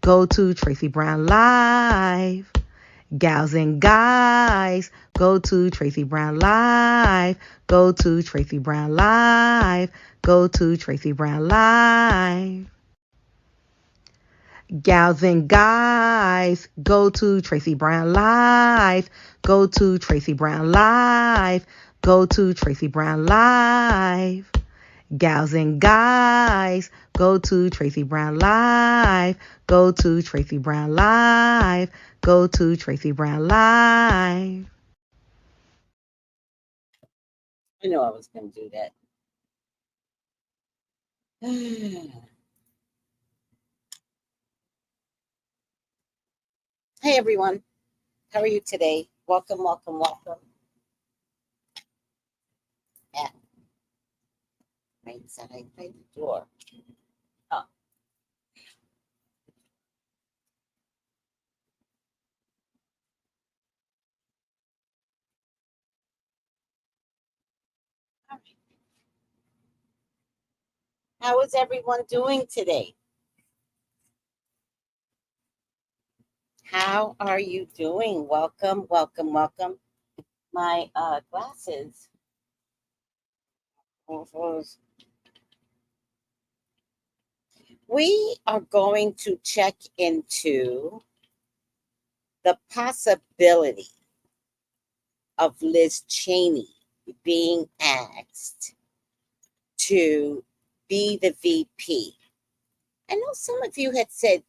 go to Tracy Brown Live. Gals and guys, go to Tracy Brown Live. Go to Tracy Brown Live. Go to Tracy Brown Live. Gals and guys, go to Tracy Brown Live. Go to Tracy Brown Live. Go to Tracy Brown Live. Gals and guys, go to Tracy Brown Live. Go to Tracy Brown Live. Go to Tracy Brown Live. I know I was going to do that. Hey, everyone. How are you today? Welcome, welcome, welcome. Yeah. Right side by the door. Oh. All right. How is everyone doing today? How are you doing? Welcome, welcome, welcome. My glasses. We are going to check into the possibility of Liz Cheney being asked to be the VP. I know some of you had said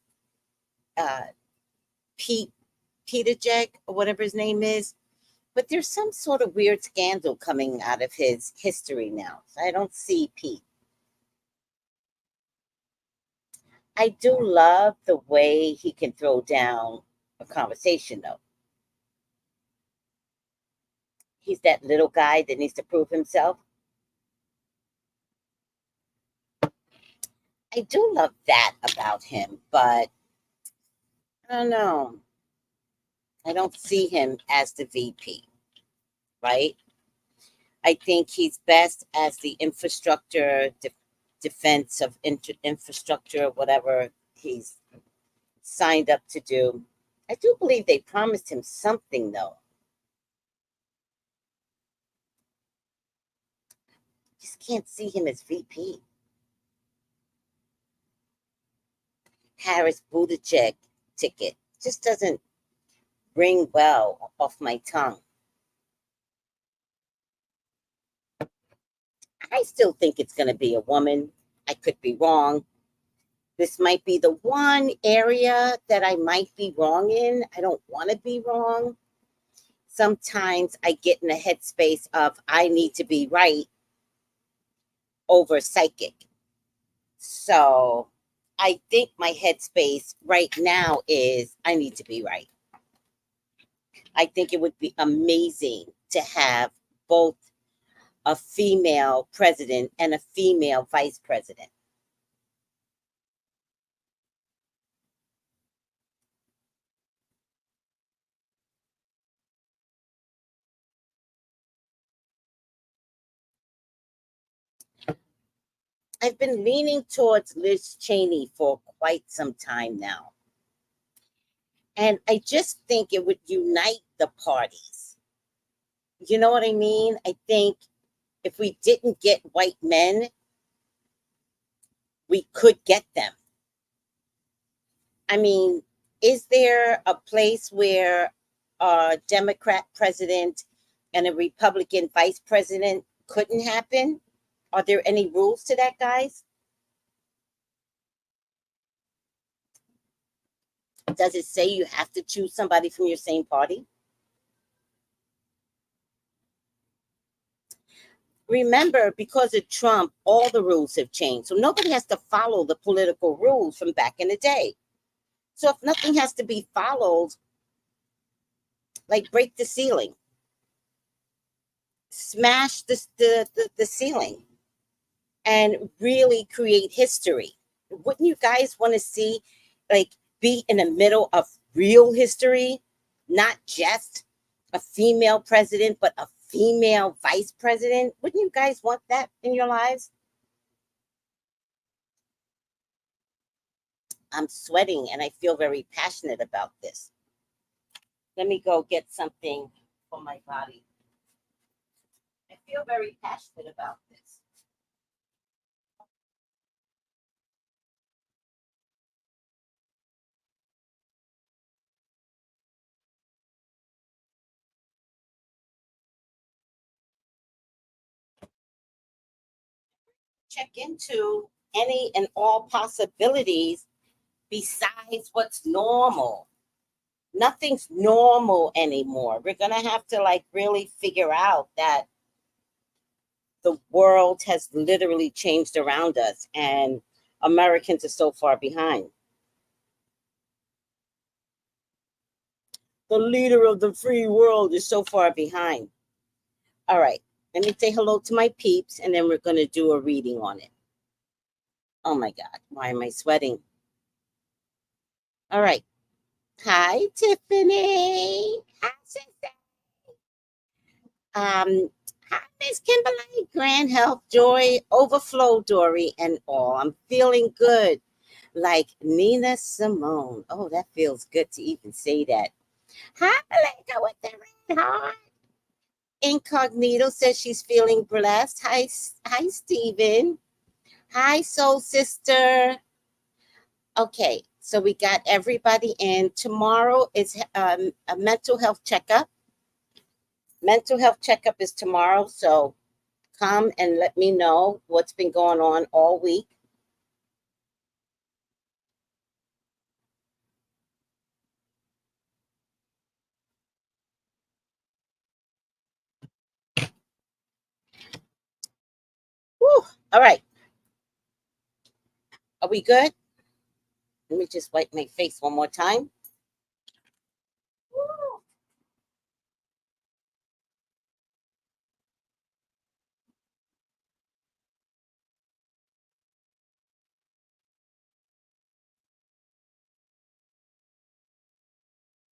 Pete Buttigieg or whatever his name is, but there's some sort of weird scandal coming out of his history now. So I don't see Pete. I do love the way he can throw down a conversation, though. He's that little guy that needs to prove himself. I do love that about him, but I don't know. I don't see him as the VP, right? I think he's best as the infrastructure, defense of infrastructure, whatever he's signed up to do. I do believe they promised him something, though. Just can't see him as VP. Harris Buttigieg ticket just doesn't ring well off my tongue. I still think it's going to be a woman. I could be wrong. This might be the one area that I might be wrong in. I don't want to be wrong. Sometimes I get in a headspace of I need to be right over psychic. So I think my headspace right now is I need to be right. I think it would be amazing to have both a female president and a female vice president. I've been leaning towards Liz Cheney for quite some time now. And I just think it would unite the parties. You know what I mean? I think if we didn't get white men, we could get them. I mean, is there a place where a Democrat president and a Republican vice president couldn't happen? Are there any rules to that, guys? Does it say you have to choose somebody from your same party? Remember, because of Trump, all the rules have changed. So nobody has to follow the political rules from back in the day. So if nothing has to be followed, like break the ceiling, smash the ceiling, and really create history. Wouldn't you guys want to see, like, be in the middle of real history, not just a female president, but a female vice president? Wouldn't you guys want that in your lives? I'm sweating and I feel very passionate about this. Let me go get something for my body. I feel very passionate about this. Check into any and all possibilities besides what's normal. Nothing's normal anymore. We're going to have to like really figure out that the world has literally changed around us and Americans are so far behind. The leader of the free world is so far behind. All right, let me say hello to my peeps and then we're going to do a reading on it. Oh my God, why am I sweating? All right. Hi, Tiffany. Hi, sister. Um, Hi, Miss Kimberly. Grand health, joy, overflow, Dory, and all. I'm feeling good. Like Nina Simone. Oh, that feels good to even say that. Hi, Malika with the red heart. Incognito says she's feeling blessed. Hi, Stephen. Hi, soul sister. Okay, so we got everybody in. Tomorrow is a mental health checkup. Mental health checkup is tomorrow, so come and let me know what's been going on all week. Whew. All right, are we good? Let me just wipe my face one more time. Woo.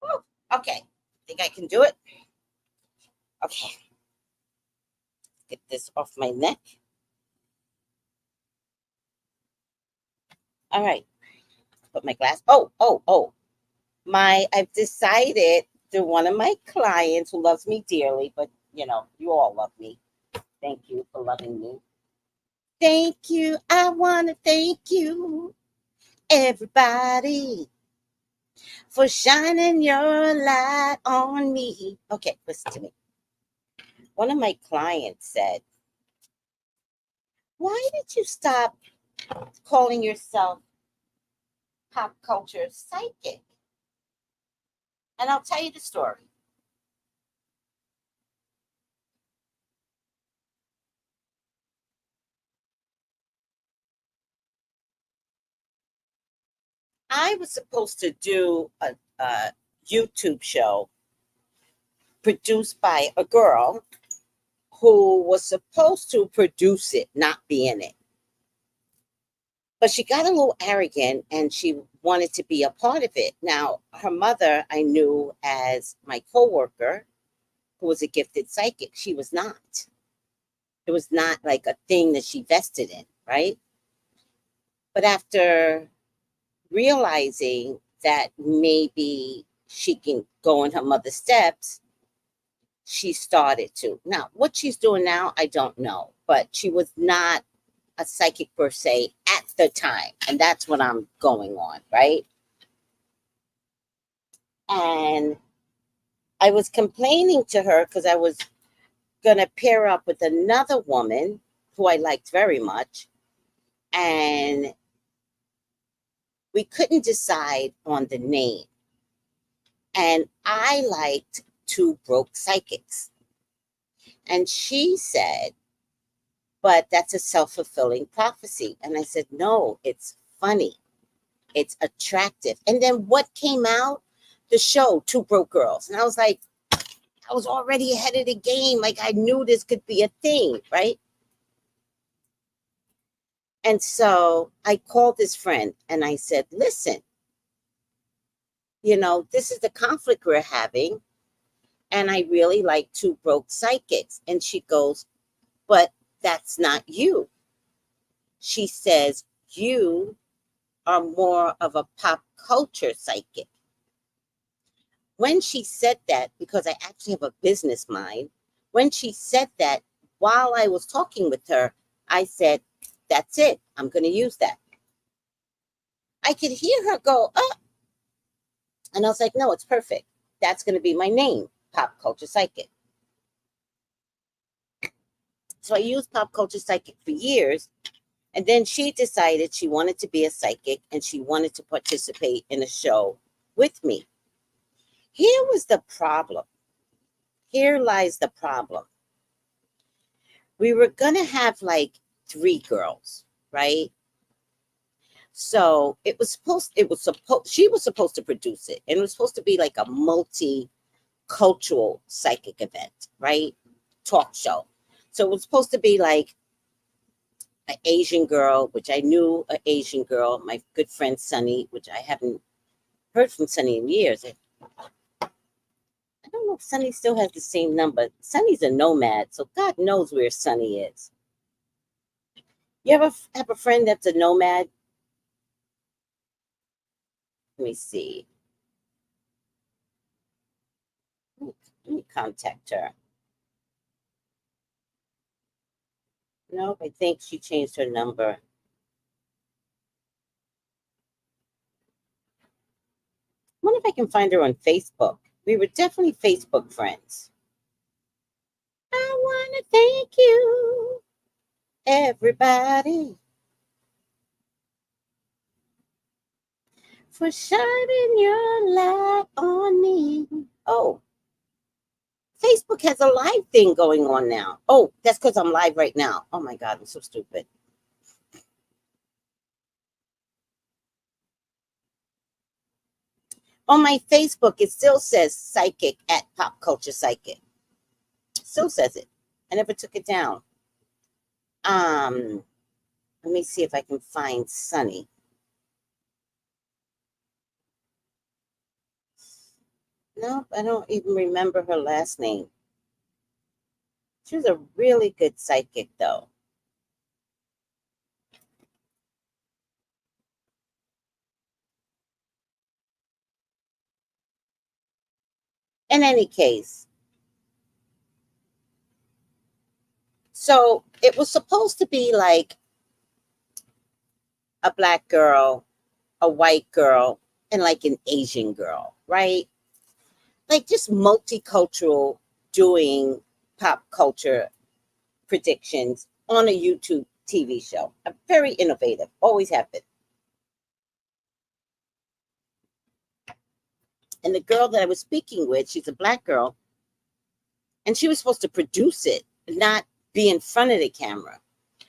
Woo. Okay, think I can do it? Okay, get this off my neck. All right, put my glass. Oh. I've decided through one of my clients who loves me dearly, but you all love me. Thank you for loving me. Thank you. I want to thank you, everybody, for shining your light on me. Okay, listen to me. One of my clients said, why did you stop calling yourself pop culture psychic? And I'll tell you the story. I was supposed to do a YouTube show produced by a girl who was supposed to produce it, not be in it. But she got a little arrogant and she wanted to be a part of it. Now, her mother I knew as my coworker who was a gifted psychic. She was not. It was not like a thing that she vested in, right? But after realizing that maybe she can go in her mother's steps, she started to. Now, what she's doing now, I don't know, but she was not a psychic per se at the time. And that's what I'm going on, right? And I was complaining to her because I was going to pair up with another woman who I liked very much. And we couldn't decide on the name. And I liked Two Broke Psychics. And she said, but that's a self-fulfilling prophecy. And I said, no, it's funny. It's attractive. And then what came out? The show, Two Broke Girls. And I was like, I was already ahead of the game. Like I knew this could be a thing, right? And so I called this friend and I said, listen, this is the conflict we're having. And I really like Two Broke Psychics. And she goes, but that's not you. She says, you are more of a pop culture psychic. When she said that, because I actually have a business mind, when she said that, while I was talking with her, I said, that's it. I'm going to use that. I could hear her go, oh. And I was like, no, it's perfect. That's going to be my name, Pop Culture Psychic. So I used Pop Culture Psychic for years. And then she decided she wanted to be a psychic and she wanted to participate in a show with me. Here was the problem. Here lies the problem. We were going to have like 3 girls, right? So she was supposed to produce it. And it was supposed to be like a multi-cultural psychic event, right? Talk show. So it was supposed to be like an Asian girl, which I knew an Asian girl, my good friend Sunny, which I haven't heard from Sunny in years. I don't know if Sunny still has the same number. Sunny's a nomad, so God knows where Sunny is. You ever have a friend that's a nomad? Let me see. Let me contact her. Nope, I think she changed her number. I wonder if I can find her on Facebook. We were definitely Facebook friends. I want to thank you, everybody, for shining your light on me. Oh, Facebook has a live thing going on now. Oh, that's because I'm live right now. Oh my God, I'm so stupid. On my Facebook, it still says psychic at Pop Culture Psychic. It still says it. I never took it down. Let me see if I can find Sunny. Nope, I don't even remember her last name. She was a really good psychic, though. In any case, so it was supposed to be like a black girl, a white girl, and like an Asian girl, right? Like just multicultural, doing pop culture predictions on a YouTube TV show. Very innovative, always have been. And the girl that I was speaking with, she's a black girl, and she was supposed to produce it, not be in front of the camera.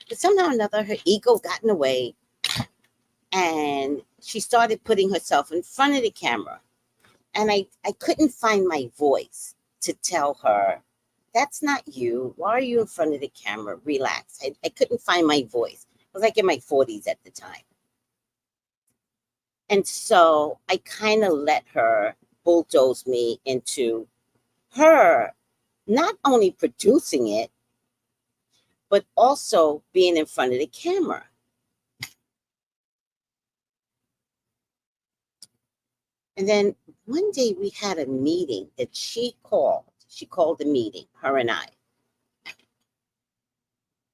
But somehow or another, her ego got in the way, and she started putting herself in front of the camera. And I couldn't find my voice to tell her, that's not you. Why are you in front of the camera? Relax. I couldn't find my voice. I was like in my 40s at the time. And so I kind of let her bulldoze me into her not only producing it, but also being in front of the camera. And then one day we had a meeting that she called. She called a meeting, her and I.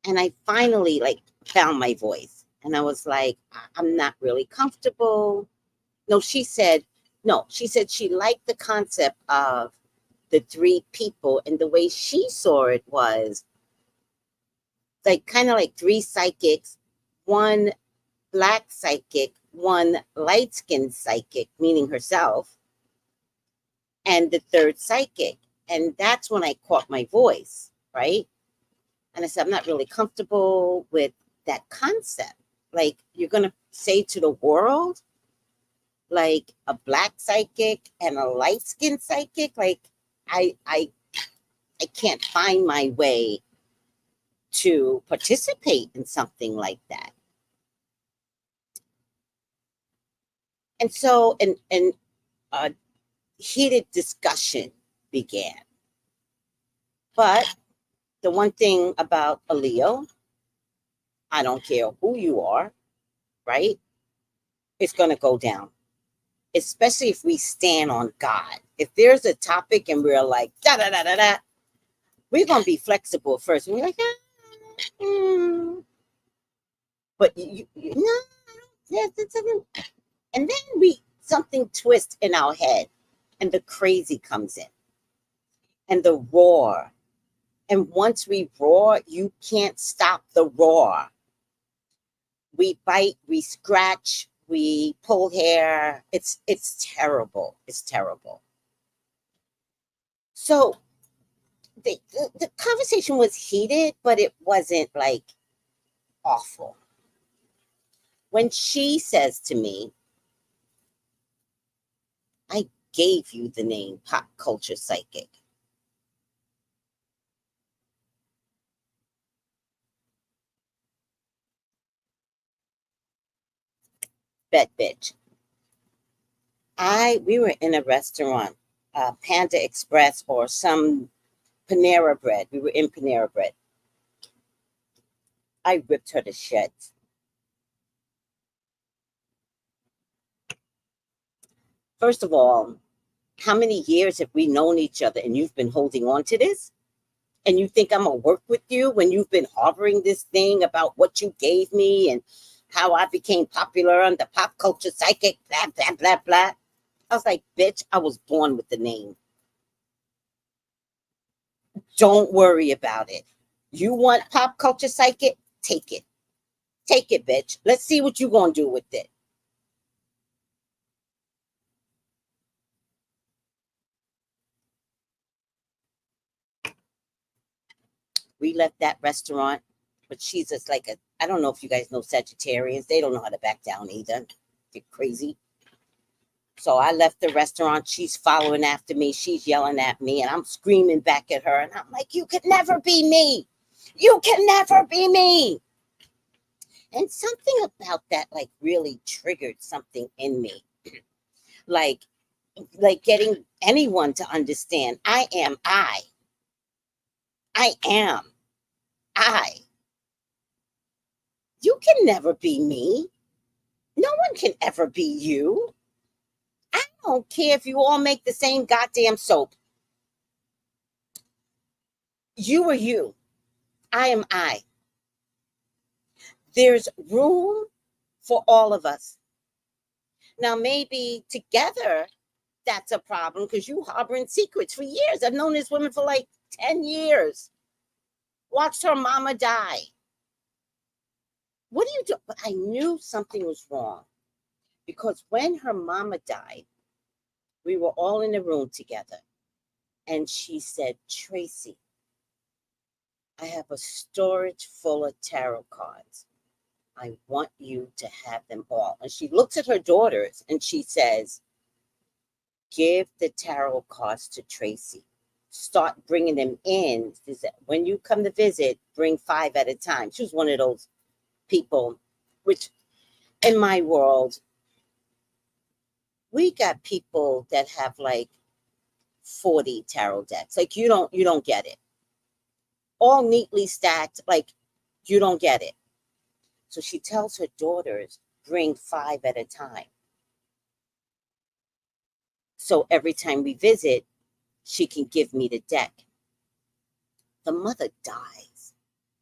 And I finally like found my voice. And I was like, I'm not really comfortable. No, she said she liked the concept of the 3 people. And the way she saw it was like kind of like 3 psychics, 1 black psychic, 1 light-skinned psychic, meaning herself, and the 3rd psychic. And that's when I caught my voice, right? And I said, I'm not really comfortable with that concept. Like, you're going to say to the world, like a black psychic and a light-skinned psychic, like I can't find my way to participate in something like that. And so a heated discussion began. But the one thing about a Leo, I don't care who you are, right? it's going to go down, especially if we stand on God. If there's a topic and we're like, da da da da da, we're going to be flexible first. We're like, but no, yes, and then something twists in our head, and the crazy comes in, and the roar. And once we roar, you can't stop the roar. We bite, we scratch, we pull hair. It's terrible. It's terrible. So the conversation was heated, but it wasn't like awful. When she says to me, I gave you the name Pop Culture Psychic. Bet bitch. We were in a restaurant, Panda Express or some Panera Bread. We were in Panera Bread. I ripped her to shreds. First of all, how many years have we known each other and you've been holding on to this? And you think I'm going to work with you when you've been harboring this thing about what you gave me and how I became popular on the Pop Culture Psychic, blah, blah, blah, blah. I was like, bitch, I was born with the name. Don't worry about it. You want Pop Culture Psychic? Take it. Take it, bitch. Let's see what you're going to do with it. We left that restaurant, but she's just like I don't know if you guys know Sagittarians. They don't know how to back down either. They're crazy. So I left the restaurant. She's following after me. She's yelling at me, and I'm screaming back at her. And I'm like, you could never be me. You can never be me. And something about that like really triggered something in me. like getting anyone to understand I am I. I am I. You can never be me. No one can ever be you. I don't care if you all make the same goddamn soap. You are you. I am I. There's room for all of us. Now, maybe together, that's a problem because you harboring secrets for years. I've known this woman for like 10 years. Watched her mama die. What do you do? But I knew something was wrong because when her mama died, we were all in the room together. And she said, Tracy, I have a storage full of tarot cards. I want you to have them all. And she looks at her daughters and she says, give the tarot cards to Tracy. Start bringing them in. When you come to visit, bring 5 at a time. She was one of those people, which in my world, we got people that have like 40 tarot decks. Like you don't get it. All neatly stacked, like you don't get it. So she tells her daughters, bring 5 at a time. So every time we visit, she can give me the deck. The mother dies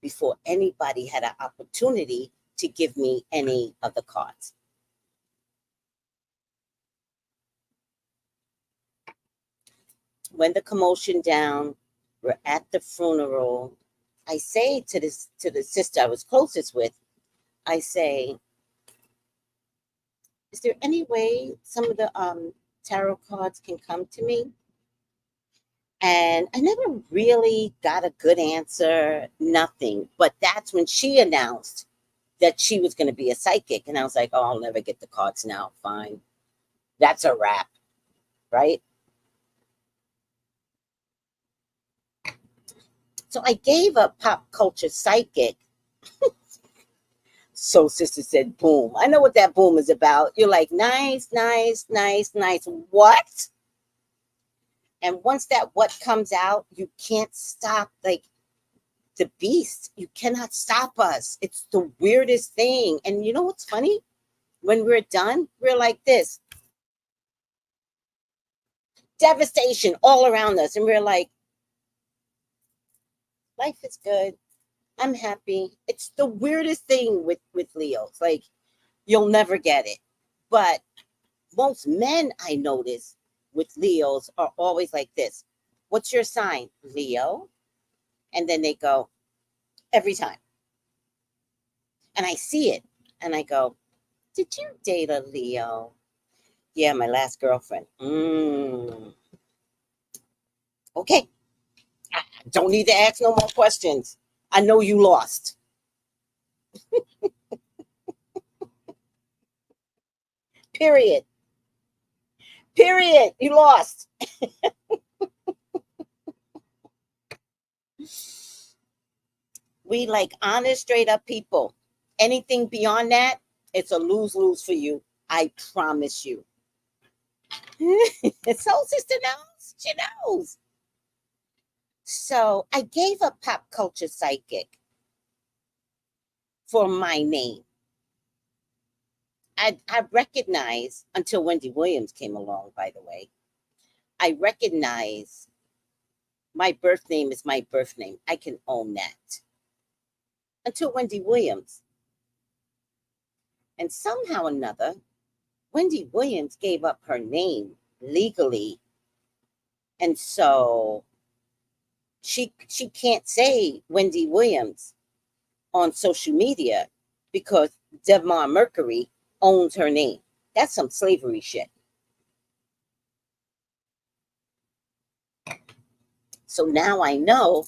before anybody had an opportunity to give me any of the cards. When the commotion down, we're at the funeral. I say to the sister I was closest with, I say, is there any way some of the tarot cards can come to me? And I never really got a good answer, nothing. But that's when she announced that she was going to be a psychic. And I was like, oh, I'll never get the cards now. Fine. That's a wrap, right? So I gave up Pop Culture Psychic. So sister said, boom. I know what that boom is about. You're like, nice, nice, nice, nice. What? And once that what comes out, you can't stop like the beast. You cannot stop us. It's the weirdest thing. And you know what's funny? When we're done, we're like this. Devastation all around us. And we're like, life is good. I'm happy. It's the weirdest thing with Leos. Like, you'll never get it. But most men I notice with Leos are always like this. What's your sign? Leo. And then they go, every time. And I see it. And I go, did you date a Leo? Yeah, my last girlfriend. Okay. I don't need to ask no more questions. I know you lost. Period. Period. You lost. We like honest, straight up people. Anything beyond that, it's a lose-lose for you. I promise you. So sister knows. She knows. So I gave a pop culture psychic for my name. I recognize, until Wendy Williams came along, by the way, I recognize my birth name is my birth name. I can own that. Until Wendy Williams. And somehow or another, Wendy Williams gave up her name legally. And so she can't say Wendy Williams on social media because Devmar Mercury owns her name. That's some slavery shit. So now I know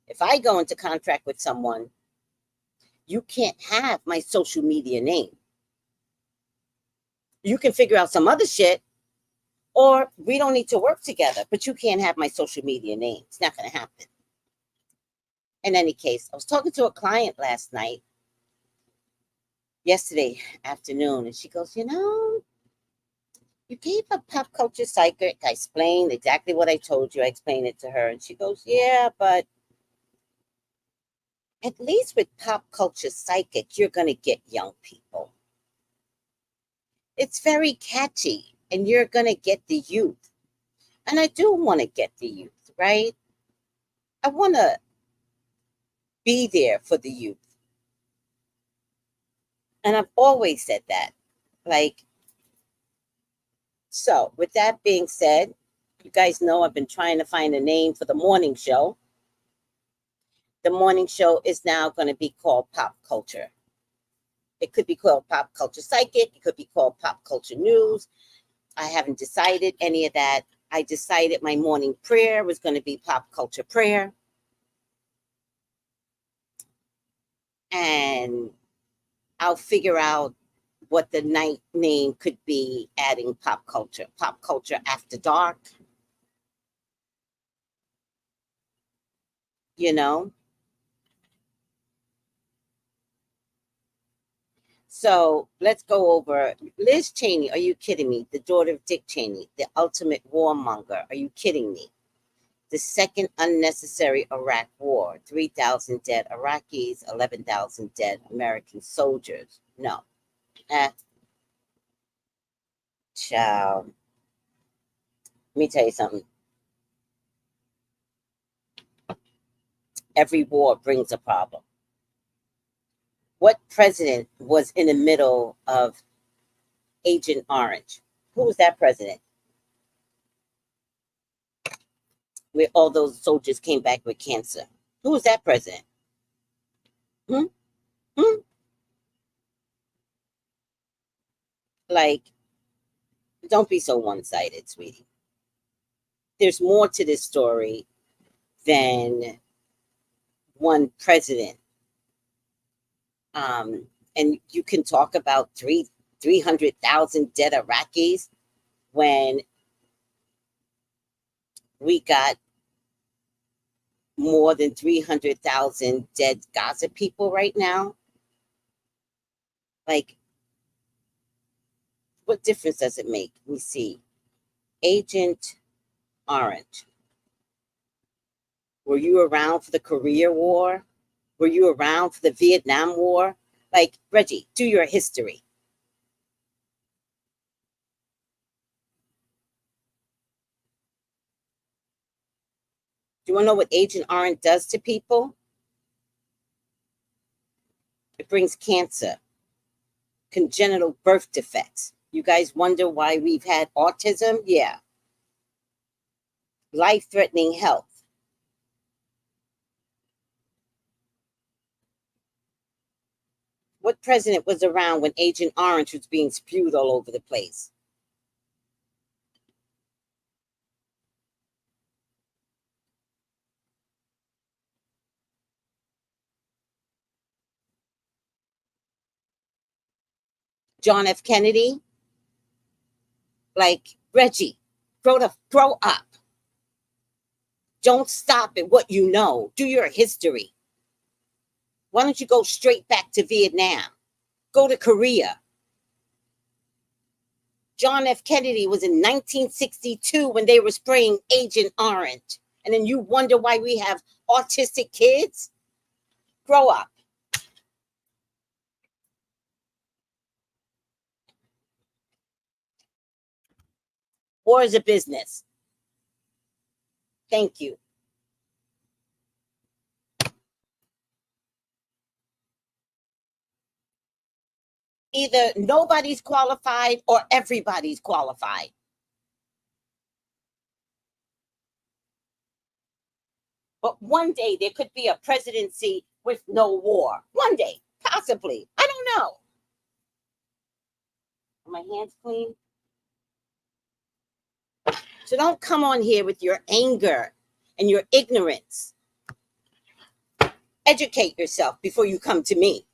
if I go into contract with someone, you can't have my social media name. You can figure out some other shit, or we don't need to work together, but you can't have my social media name. It's not going to happen. In any case, I was talking to a client yesterday afternoon, and she goes, you gave a pop culture psychic. I explained exactly what I told you. I explained it to her, and she goes, yeah, but at least with pop culture psychic, you're going to get young people. It's very catchy, and you're going to get the youth. And I do want to get the youth, right? I want to be there for the youth. And I've always said that. Like, so with that being said, you guys know I've been trying to find a name for the morning show. The morning show is now going to be called Pop Culture. It could be called Pop Culture Psychic. It could be called Pop Culture News. I haven't decided any of that. I decided my morning prayer was going to be Pop Culture Prayer. And I'll figure out what the night name could be, adding pop culture after dark, So let's go over Liz Cheney. Are you kidding me? The daughter of Dick Cheney, the ultimate warmonger. Are you kidding me? The second unnecessary Iraq war, 3,000 dead Iraqis, 11,000 dead American soldiers. No. Child. Let me tell you something. Every war brings a problem. What president was in the middle of Agent Orange? Who was that president? Where all those soldiers came back with cancer. Who was that president? Hmm? Like, don't be so one-sided, sweetie. There's more to this story than one president. And you can talk about 300,000 dead Iraqis when we got more than 300,000 dead Gaza people right now. Like, what difference does it make? We see Agent Orange. Were you around for the Korea War? Were you around for the Vietnam War? Like, Reggie, do your history. Do you want to know what Agent Orange does to people? It brings cancer, congenital birth defects. You guys wonder why we've had autism? Yeah. Life-threatening health. What president was around when Agent Orange was being spewed all over the place? John F. Kennedy? Like, Reggie, grow up. Don't stop at what you know. Do your history. Why don't you go straight back to Vietnam? Go to Korea. John F. Kennedy was in 1962 when they were spraying Agent Orange. And then you wonder why we have autistic kids? Grow up. War is a business. Thank you. Either nobody's qualified or everybody's qualified. But one day there could be a presidency with no war. One day, possibly. I don't know. Are my hands clean? So don't come on here with your anger and your ignorance. Educate yourself before you come to me.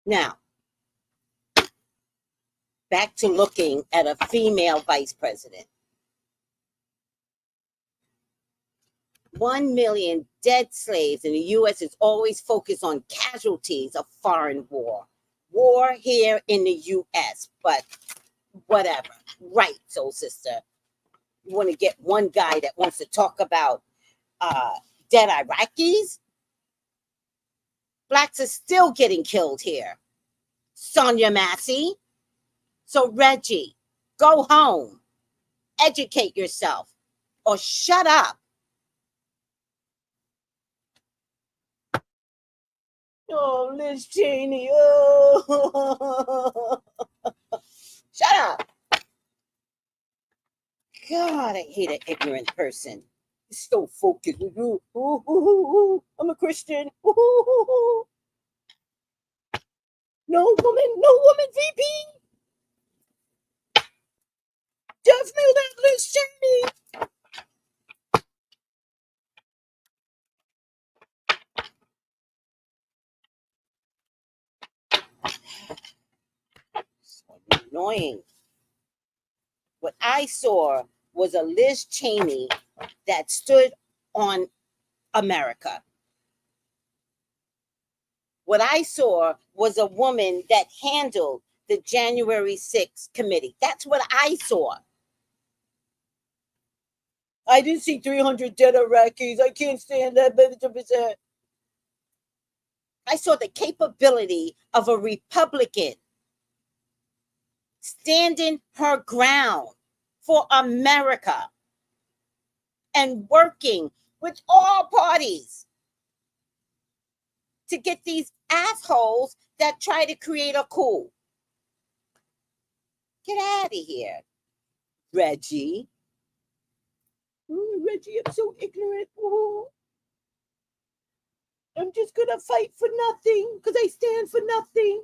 Now, back to looking at a female vice president. 1 million dead slaves in the U.S. is always focused on casualties of foreign war. War here in the U.S., but whatever. Right, soul sister. You want to get one guy that wants to talk about dead Iraqis? Blacks are still getting killed here. Sonia Massey. So, Reggie, go home. Educate yourself or shut up. Oh, Liz Chaney. Oh. Shut up. God, I hate an ignorant person. It's so focused. I'm a Christian. No woman VP. Definitely not Liz Chaney. So annoying. What I saw was a Liz Chaney that stood on America. What I saw was a woman that handled the January 6th committee. That's what I saw. I didn't see 300 dead Iraqis. I can't stand that. I saw the capability of a Republican standing her ground for America and working with all parties to get these assholes that try to create a coup. Get out of here, Reggie. Ooh, Reggie, I'm so ignorant. Ooh. I'm just gonna fight for nothing because I stand for nothing.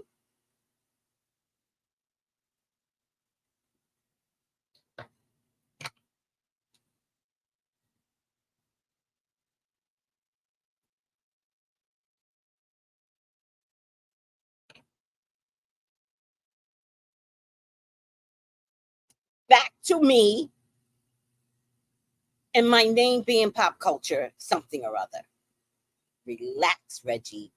Back to me and my name being pop culture, something or other. Relax, Reggie.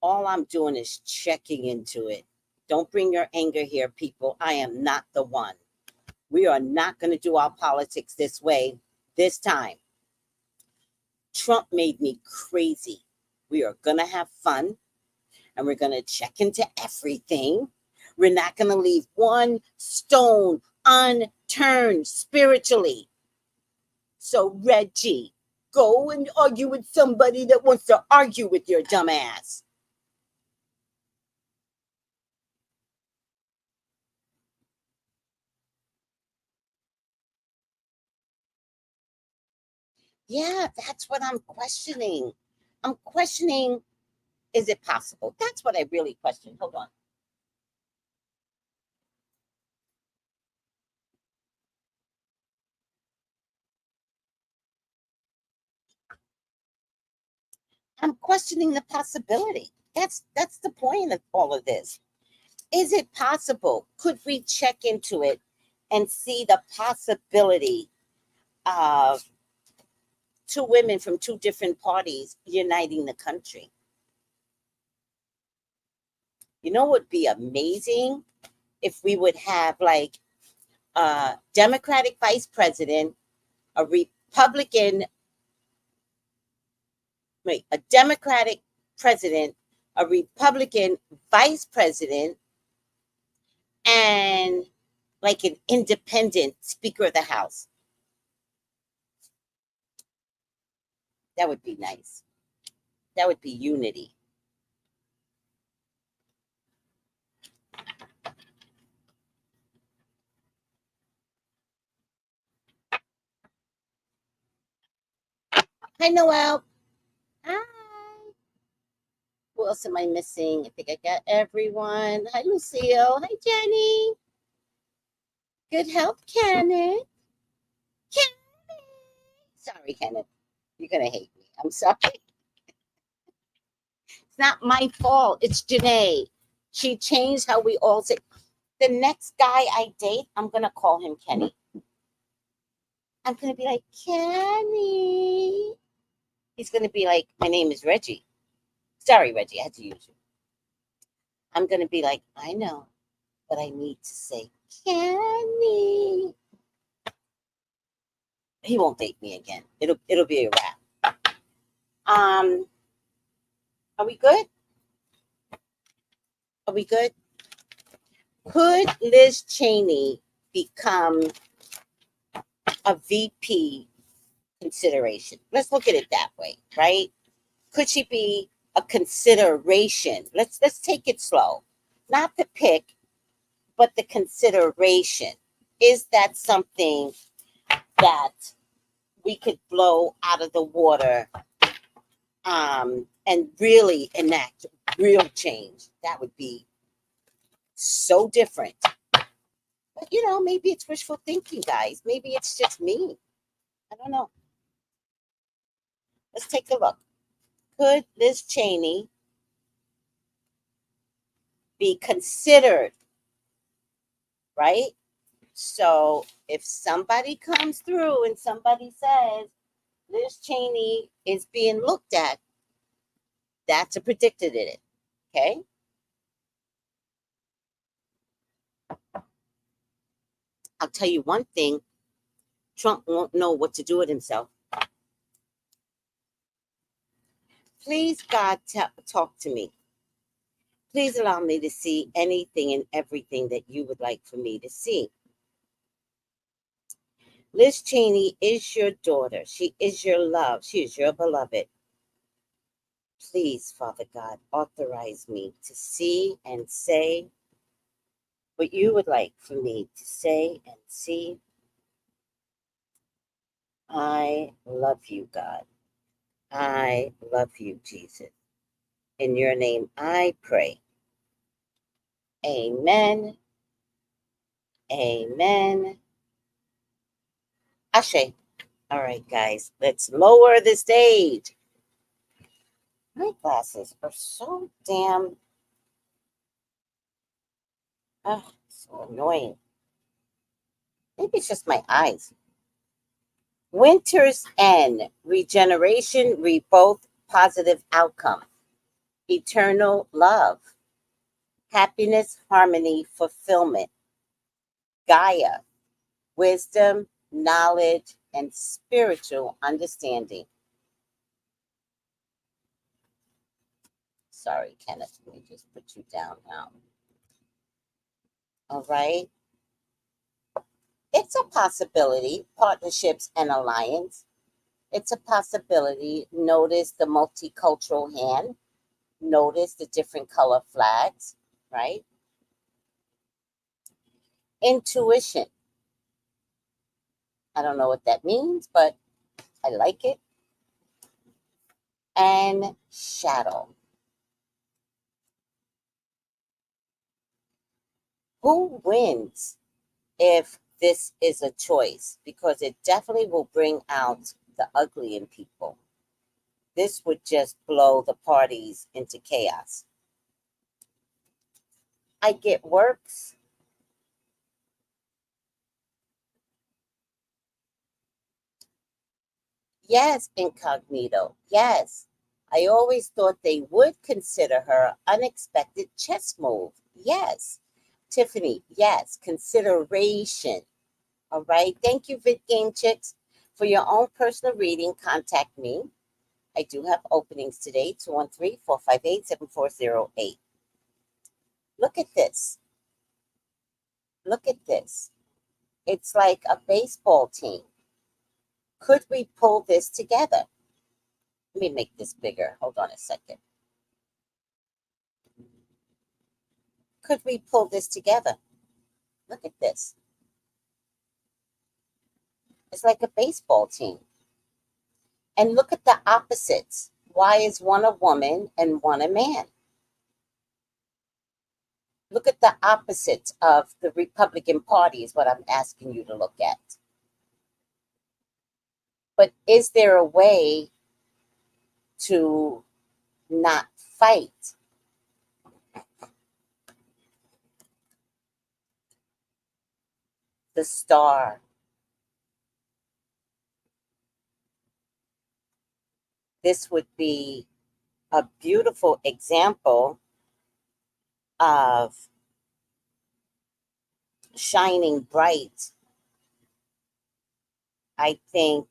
All I'm doing is checking into it. Don't bring your anger here, people. I am not the one. We are not going to do our politics this way this time. Trump made me crazy. We are going to have fun and we're going to check into everything. We're not going to leave one stone unturned spiritually. So, Reggie, go and argue with somebody that wants to argue with your dumb ass. Yeah, that's what I'm questioning. I'm questioning, is it possible? That's what I really question. Hold on. I'm questioning the possibility. That's the point of all of this. Is it possible? Could we check into it and see the possibility of two women from two different parties uniting the country? You know what would be amazing? If we would have like a Democratic vice president, a Republican, wait, a Democratic president, a Republican vice president, and like an independent Speaker of the House. That would be nice. That would be unity. Hi, Noel. Hi. Who else am I missing? I think I got everyone. Hi, Lucille. Hi, Jenny. Good health, Kenneth. Kenneth. Sorry, Kenneth. You're going to hate me. I'm sorry. It's not my fault. It's Janae. She changed how we all say. The next guy I date, I'm going to call him Kenny. I'm going to be like, Kenny. He's going to be like, my name is Reggie. Sorry, Reggie, I had to use you. I'm going to be like, I know, but I need to say, Kenny. He won't date me again. It'll be a wrap. Are we good? Are we good? Could Liz Cheney become a VP consideration? Let's look at it that way, right? Could she be a consideration? Let's take it slow. Not the pick, but the consideration. Is that something that we could blow out of the water and really enact real change? That would be so different. But maybe it's wishful thinking, guys. Maybe it's just me. I don't know. Let's take a look. Could Liz Cheney be considered, right? So if somebody comes through and somebody says Liz Cheney is being looked at, that's a predicted in it. Okay. I'll tell you one thing, Trump won't know what to do with himself. Please, God, talk to me. Please allow me to see anything and everything that you would like for me to see. Liz Cheney is your daughter. She is your love. She is your beloved. Please, Father God, authorize me to see and say what you would like for me to say and see. I love you, God. I love you, Jesus. In your name I pray. Amen. Amen. Ashe. All right, guys, let's lower the stage. My glasses are so damn so annoying. Maybe it's just my eyes. Winter's End, regeneration, rebirth, positive outcome, eternal love, happiness, harmony, fulfillment, Gaia, wisdom, knowledge, and spiritual understanding. Sorry, Kenneth, let me just put you down now. All right. It's a possibility, partnerships and alliance. It's a possibility. Notice the multicultural hand. Notice the different color flags, right? Intuition. I don't know what that means, but I like it. And shadow. Who wins if this is a choice? Because it definitely will bring out the ugly in people. This would just blow the parties into chaos. I get works. Yes, incognito. Yes. I always thought they would consider her unexpected chess move. Yes. Tiffany, yes. Consideration. All right. Thank you, Vid Game Chicks. For your own personal reading, contact me. I do have openings today, 213-458-7408. Look at this. Look at this. It's like a baseball team. Could we pull this together? Let me make this bigger. Hold on a second. Could we pull this together? Look at this. It's like a baseball team. And look at the opposites. Why is one a woman and one a man? Look at the opposites of the Republican Party, is what I'm asking you to look at. But is there a way to not fight? The star. This would be a beautiful example of shining bright. I think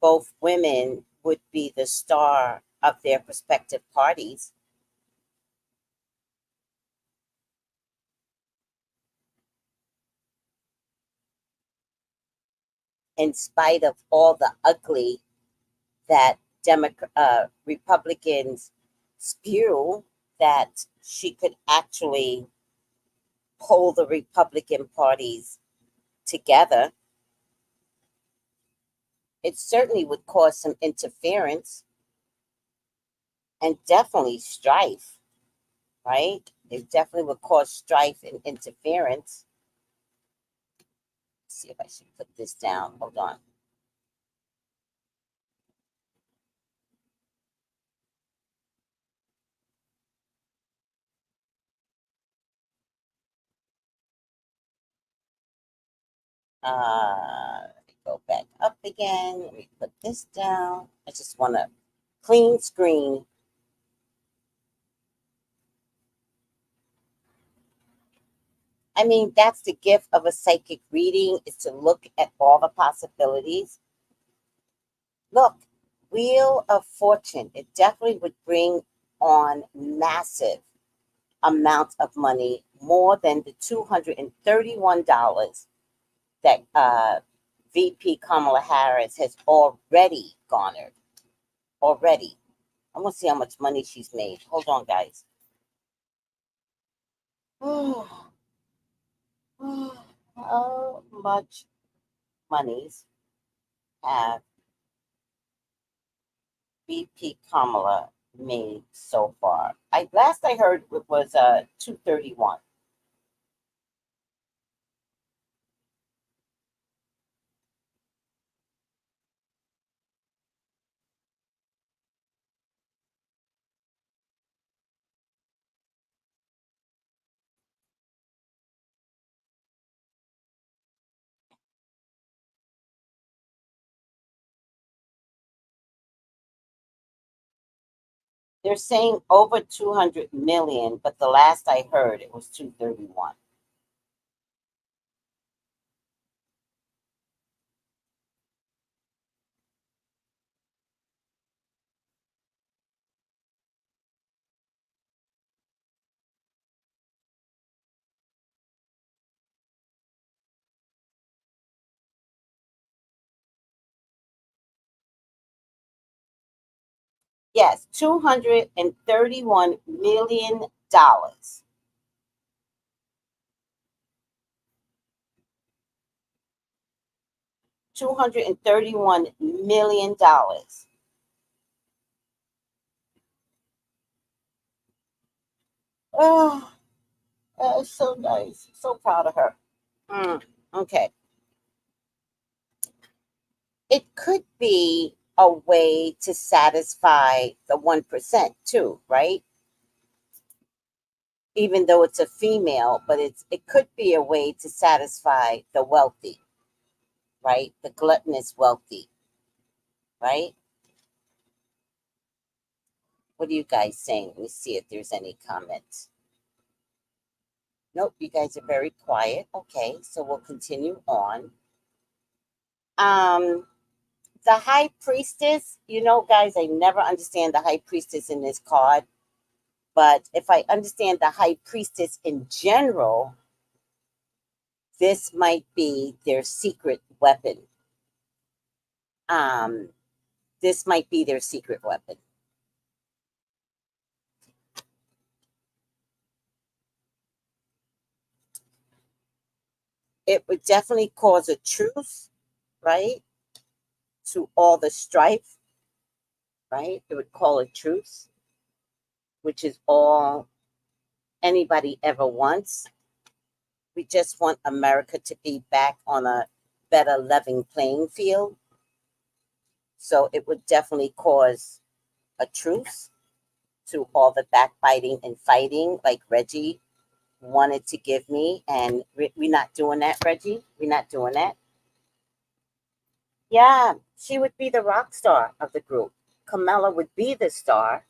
both women would be the star of their respective parties. In spite of all the ugly that Republicans spew, that she could actually pull the Republican parties together. It certainly would cause some interference and definitely strife, right? It definitely would cause strife and interference. Let's see if I should put this down. Hold on. Let me go back up again. Let me put this down. I just want to clean screen. I mean, that's the gift of a psychic reading, is to look at all the possibilities. Look, Wheel of Fortune, it definitely would bring on massive amounts of money, more than the $231 that VP Kamala Harris has already garnered. Already. I want to see how much money she's made. Hold on, guys. How much monies have VP Kamala made so far? Last I heard it was 231. They're saying over 200 million, but the last I heard it was 231. Yes, $231 million. $231 million. Oh, that is so nice. So proud of her. Okay. It could be a way to satisfy the 1% too, right? Even though it's a female, but it could be a way to satisfy the wealthy, right? The gluttonous wealthy, right? What are you guys saying? Let me see if there's any comments. Nope, you guys are very quiet. Okay, so we'll continue on. Um, the high priestess, guys, I never understand the high priestess in this card. But if I understand the high priestess in general, this might be their secret weapon. Um, this might be their secret weapon. It would definitely cause a truce, right, to all the strife, right? It would call a truce, which is all anybody ever wants. We just want America to be back on a better level playing field. So it would definitely cause a truce to all the backbiting and fighting, like Reggie wanted to give me. And we're not doing that, Reggie. We're not doing that. Yeah, she would be the rock star of the group. Camilla would be the star,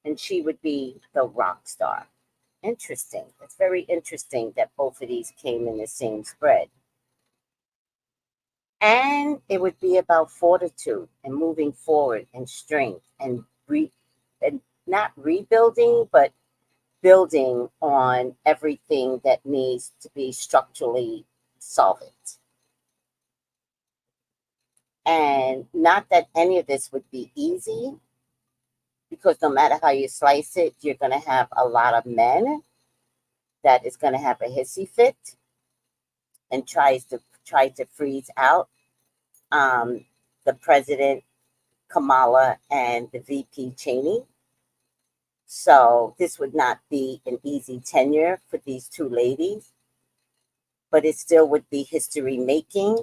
and she would be the rock star. Interesting. It's very interesting that both of these came in the same spread. And it would be about fortitude and moving forward and strength and not rebuilding, but building on everything that needs to be structurally solvent. And not that any of this would be easy, because no matter how you slice it, you're going to have a lot of men that is going to have a hissy fit and try to freeze out um, the president Kamala and the VP Cheney. So this would not be an easy tenure for these two ladies, but it still would be history making,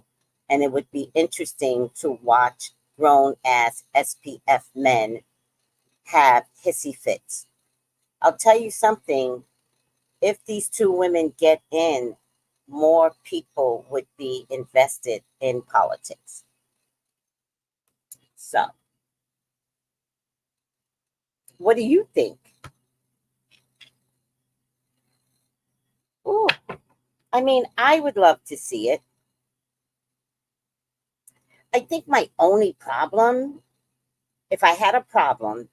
and it would be interesting to watch grown ass SPF men have hissy fits. I'll tell you something, if these two women get in, more people would be invested in politics. So, what do you think? Ooh, I mean, I would love to see it. I think my only problem, if I had a problem,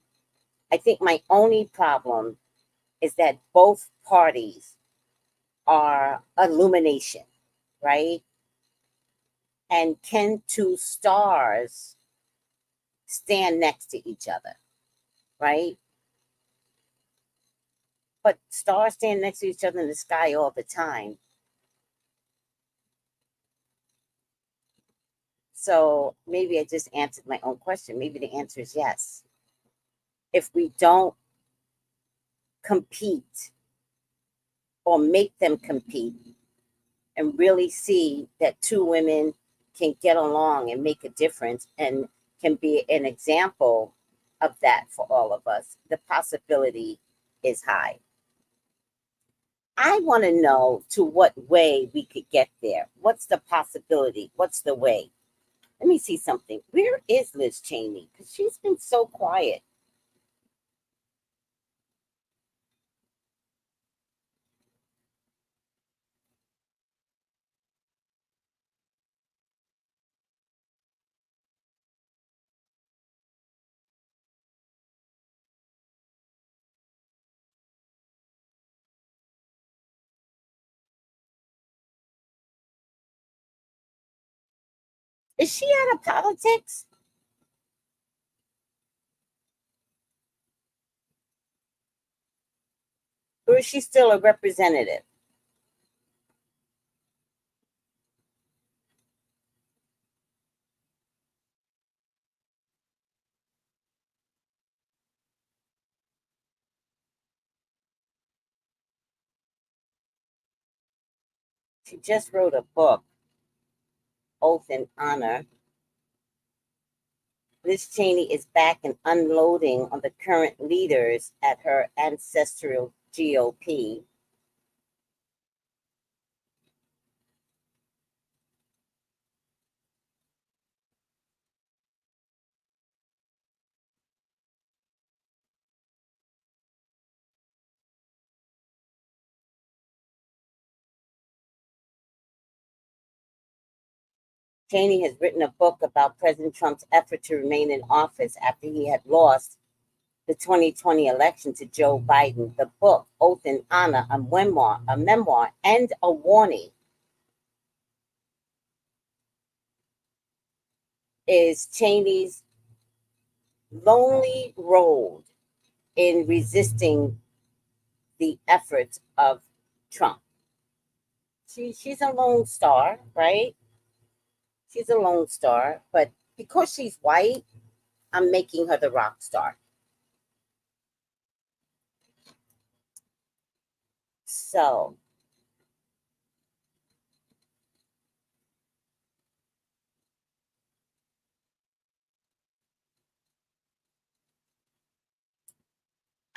I think my only problem is that both parties are illumination, right? And can two stars stand next to each other, right? But stars stand next to each other in the sky all the time. So maybe I just answered my own question. Maybe the answer is yes. If we don't compete or make them compete and really see that two women can get along and make a difference and can be an example of that for all of us, the possibility is high. I want to know to what way we could get there. What's the possibility? What's the way? Let me see something. Where is Liz Cheney? Because she's been so quiet. Is she out of politics? Or is she still a representative? She just wrote a book, Oath and Honor. Liz Cheney is back and unloading on the current leaders at her ancestral GOP. Chaney has written a book about President Trump's effort to remain in office after he had lost the 2020 election to Joe Biden. The book, Oath and Honor, a memoir, and a warning, is Cheney's lonely road in resisting the efforts of Trump. She's a lone star, right? She's a lone star, but because she's white, I'm making her the rock star. So,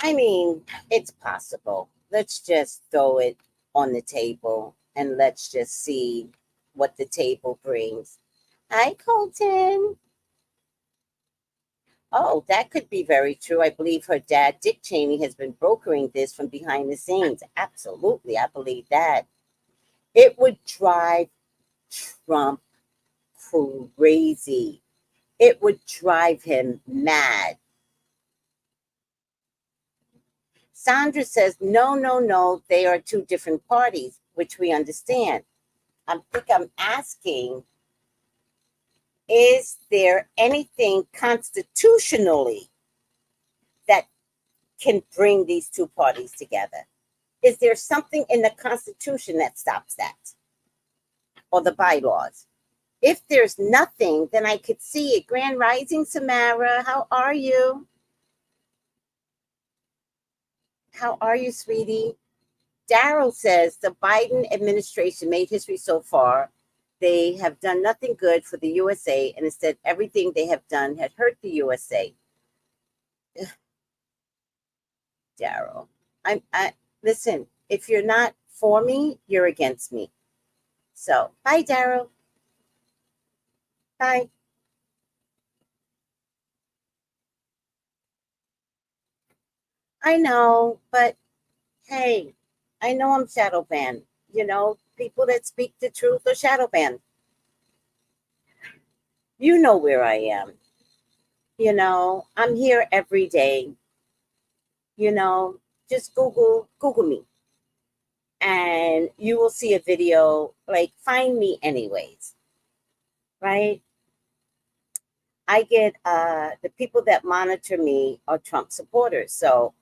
I mean, it's possible. Let's just throw it on the table and let's just see what the table brings. Hi, Colton. Oh, that could be very true. I believe her dad, Dick Cheney, has been brokering this from behind the scenes. Absolutely. I believe that. It would drive Trump crazy. It would drive him mad. Sandra says, no, no, no, they are two different parties, which we understand. I think I'm asking, is there anything constitutionally that can bring these two parties together? Is there something in the Constitution that stops that? Or the bylaws? If there's nothing, then I could see it. Grand Rising, Samara, how are you? How are you, sweetie? Daryl says the Biden administration made history so far. They have done nothing good for the USA, and instead, everything they have done had hurt the USA. Daryl, I listen. If you're not for me, you're against me. So, bye, Daryl. Bye. I know, but hey, I know I'm shadow banned. You know, people that speak the truth are shadow banned. You know where I am. You know, I'm here every day. You know, just Google me, and you will see a video. Like, find me anyways, right? I get the people that monitor me are Trump supporters. So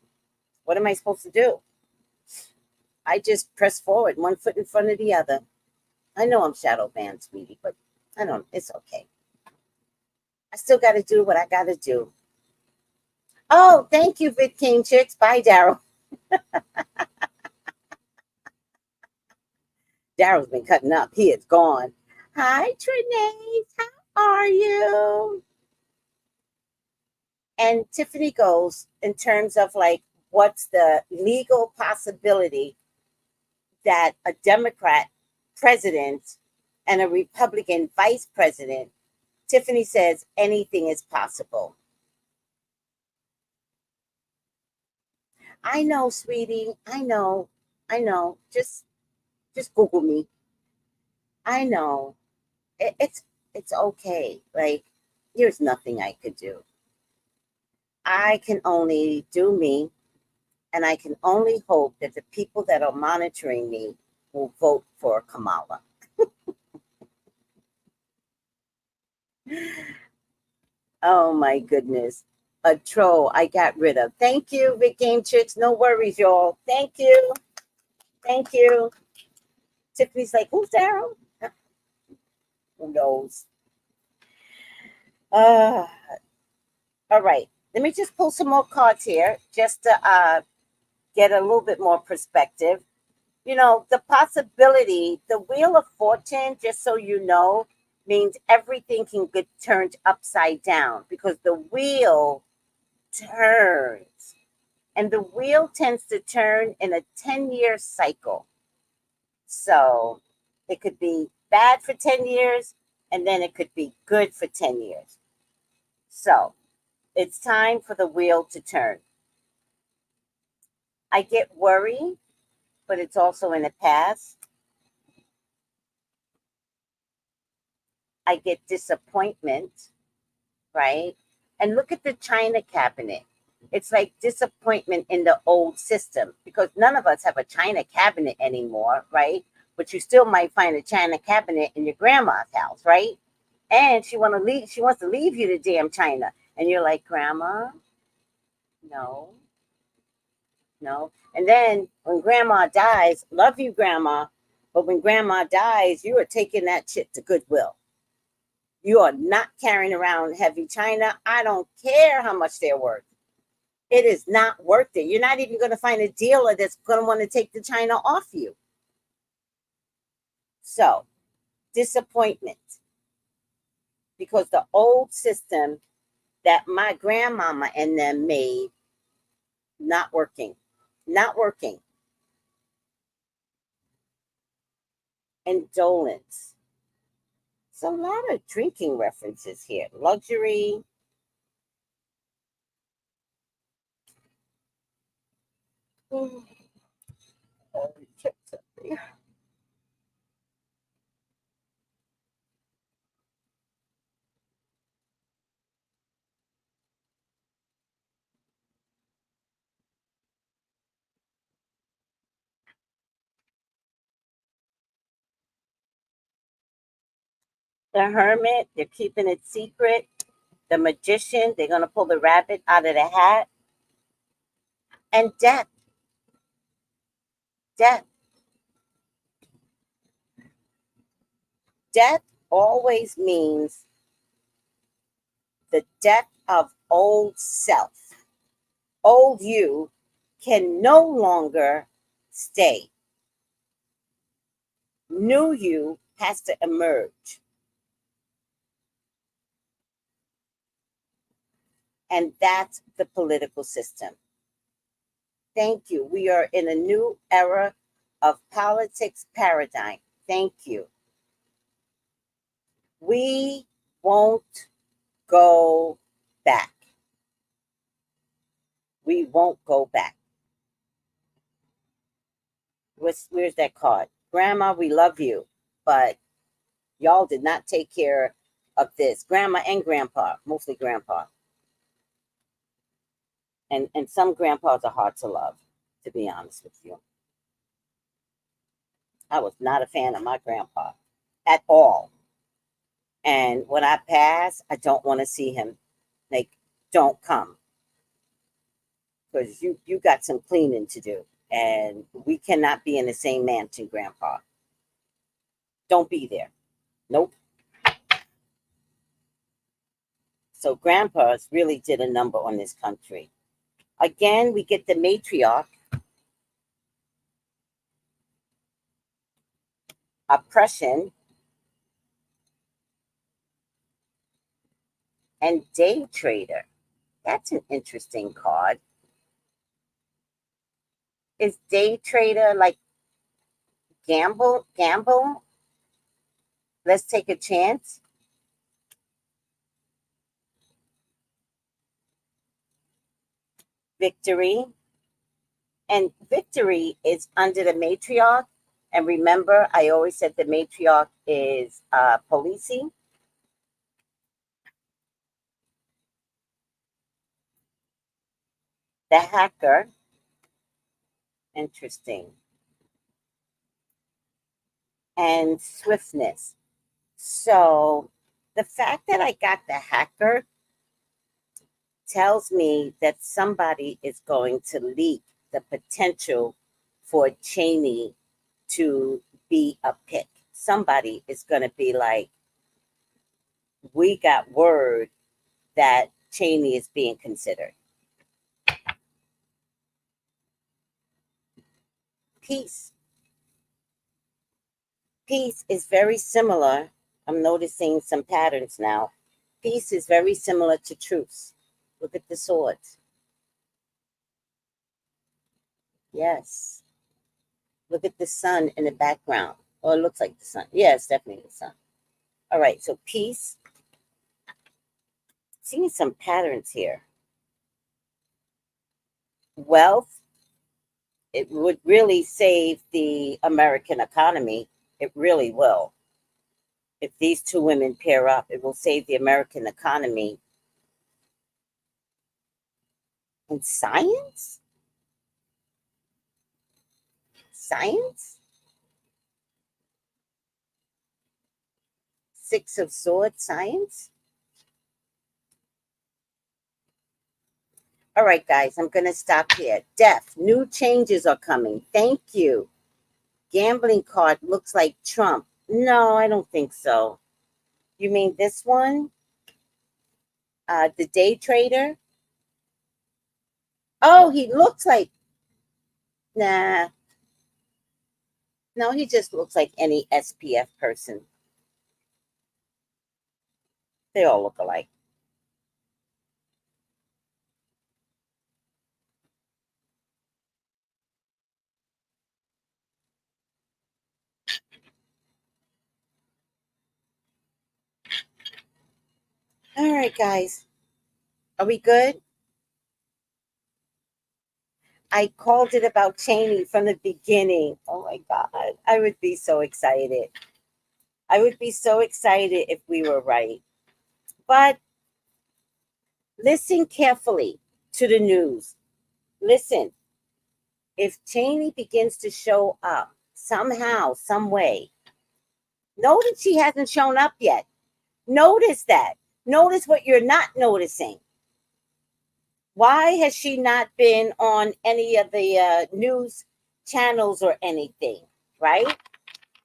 what am I supposed to do? I just press forward, one foot in front of the other. I know I'm shadow banned, sweetie, but I don't. It's okay. I still got to do what I got to do. Oh, thank you, Vic King Chicks. Bye, Daryl. Daryl's been cutting up. He is gone. Hi, Trinae. How are you? And Tiffany goes in terms of like, what's the legal possibility that a Democrat president and a Republican vice president? Tiffany says anything is possible. I know, sweetie. I know. I know. Just Google me. I know. It's okay. Like, there's nothing I could do. I can only do me, and I can only hope that the people that are monitoring me will vote for Kamala. Oh my goodness. a troll I got rid of. Thank you, Big Game Chicks. No worries, y'all. Thank you. Thank you. Tiffany's like, who's Daryl? Who knows? Uh, all right. Let me just pull some more cards here just to get a little bit more perspective. You know, the possibility, the Wheel of Fortune, just so you know, means everything can get turned upside down because the wheel turns. And the wheel tends to turn in a 10-year cycle. So it could be bad for 10 years and then it could be good for 10 years. So it's time for the wheel to turn. I get worried, but it's also in the past. I get disappointment, right? And look at the China cabinet. It's like disappointment in the old system because none of us have a China cabinet anymore, right? But you still might find a China cabinet in your grandma's house, right? And she wants to leave you the damn China. And you're like, Grandma, no, no. And then when grandma dies, love you, grandma, but when grandma dies, you are taking that shit to Goodwill. You are not carrying around heavy china. I don't care how much they're worth. It is not worth it. You're not even going to find a dealer that's going to want to take the china off you. So, disappointment. Because the old system that my grandmama and them made, not working. Not working. Indolence. So, a lot of drinking references here. Luxury. The hermit, they're keeping it secret. The magician, they're going to pull the rabbit out of the hat. And death. Death. Death always means the death of old self. Old you can no longer stay. New you has to emerge. And that's the political system. Thank you. We are in a new era of politics paradigm. Thank you. We won't go back. We won't go back. Where's that card? Grandma, we love you, but y'all did not take care of this. Grandma and grandpa, mostly grandpa. And some grandpas are hard to love, to be honest with you. I was not a fan of my grandpa at all. And when I pass, I don't want to see him. Like, don't come. Because you got some cleaning to do. And we cannot be in the same mansion, grandpa. Don't be there. Nope. So grandpas really did a number on this country. Again, we get the matriarch. Oppression. And day trader. That's an interesting card. Is day trader like gamble? Let's take a chance. Victory. And victory is under the matriarch. And remember, I always said the matriarch is policing. The hacker. Interesting. And swiftness. So the fact that I got the hacker, tells me that somebody is going to leak the potential for Chaney to be a pick. Somebody is going to be like, we got word that Chaney is being considered. Peace. Peace is very similar. I'm noticing some patterns now. Peace is very similar to truce. Look at the swords. Yes. Look at the sun in the background. Oh, it looks like the sun. Yeah, it's definitely the sun. All right, so peace. Seeing some patterns here. Wealth. It would really save the American economy. It really will. If these two women pair up, it will save the American economy. And science? Science? Six of Swords, science? All right, guys, I'm going to stop here. Death, new changes are coming. Thank you. Gambling card looks like Trump. No, I don't think so. You mean this one? The day trader? Oh, he looks like, nah. No, he just looks like any SPF person. They all look alike. All right, guys. Are we good? I called it about Chaney from the beginning. Oh my God. I would be so excited. I would be so excited if we were right. But listen carefully to the news. Listen, if Chaney begins to show up somehow, some way, notice she hasn't shown up yet. Notice that. Notice what you're not noticing. Why has she not been on any of the news channels or anything, right?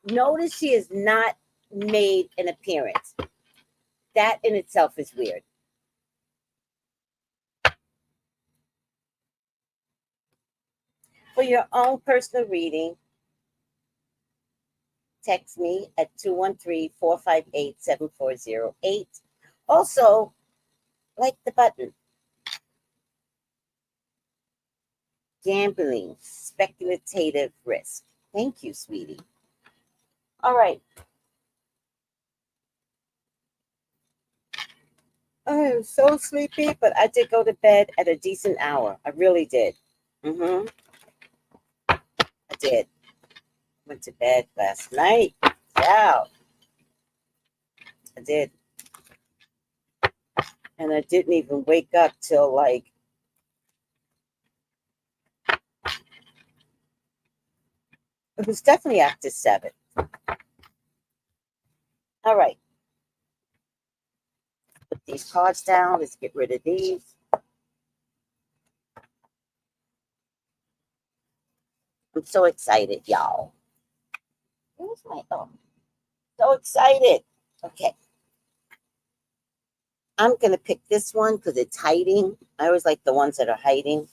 Notice she has not made an appearance. That in itself is weird. For your own personal reading, text me at 213-458-7408. Also, like the button. Gambling, speculative risk. Thank you, sweetie. All right. I am so sleepy, but I did go to bed at a decent hour. I really did. I did. Went to bed last night. Yeah, I did. And I didn't even wake up till like it was definitely after 7. All right. Put these cards down. Let's get rid of these. I'm so excited, y'all. Where's my so excited. Okay. I'm gonna pick this one because it's hiding. I always like the ones that are hiding.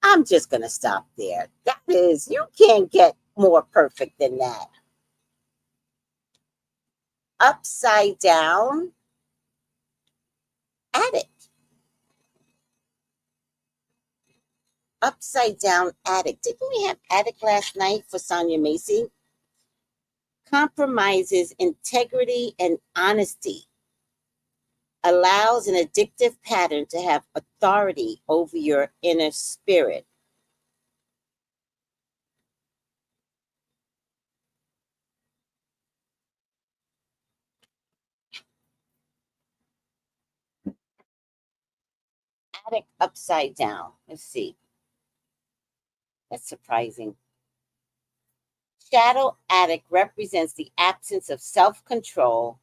I'm just gonna stop there. That is, you can't get more perfect than that. Upside down addict. Upside down addict. Didn't we have addict last night for Sonia Macy? Compromises integrity and honesty. Allows an addictive pattern to have authority over your inner spirit. Addict upside down. Let's see. That's surprising. shadow addict represents the absence of self-control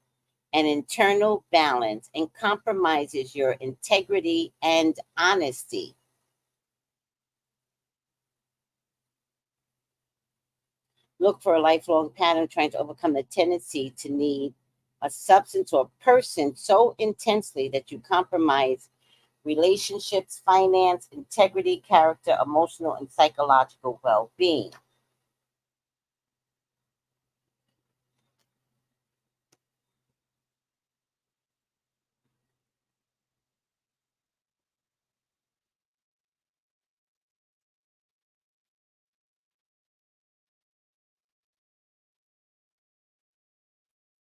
and internal balance and compromises your integrity and honesty. Look for a lifelong pattern trying to overcome the tendency to need a substance or person so intensely that you compromise relationships, finance, integrity, character, emotional, and psychological well being.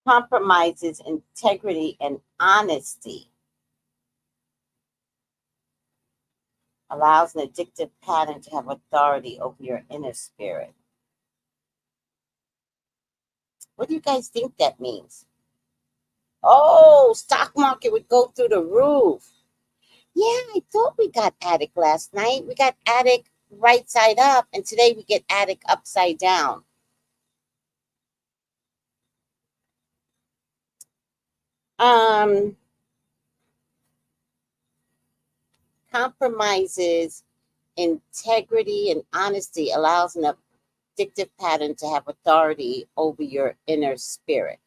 Compromises integrity and honesty, allows an addictive pattern to have authority over your inner spirit. What do you guys think that means? Oh, stock market would go through the roof. Yeah, I thought we got addict last night. We got addict right side up, and today we get addict upside down. Um, Compromises integrity and honesty, allows an addictive pattern to have authority over your inner spirit.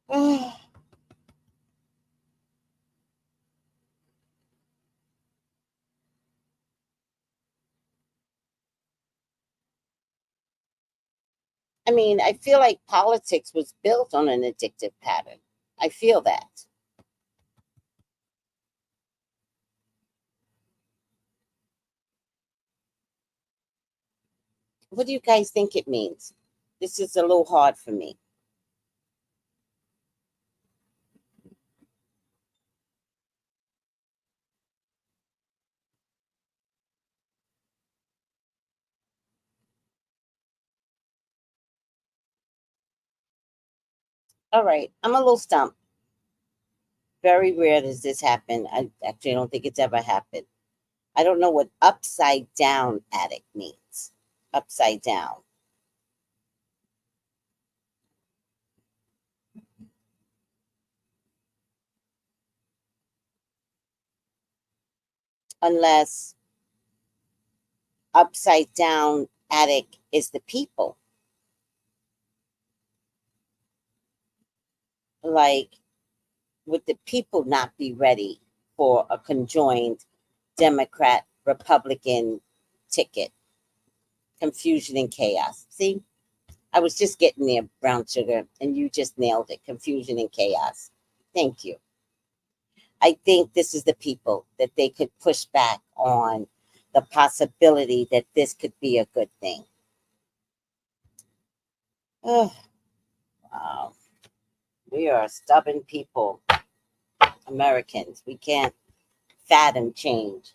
I mean, I feel like politics was built on an addictive pattern. I feel that. What do you guys think it means? This is a little hard for me. All right, I'm a little stumped. Very rare does this happen. I actually don't think it's ever happened. I don't know what upside down addict means. Upside down. Unless upside down addict is the people. Like, would the people not be ready for a conjoined Democrat Republican ticket? Confusion and chaos. See, I was just getting there, brown sugar, and you just nailed it. Confusion and chaos. Thank you. I think this is the people that they could push back on the possibility that this could be a good thing. Oh, wow. We are stubborn people, Americans. We can't fathom change.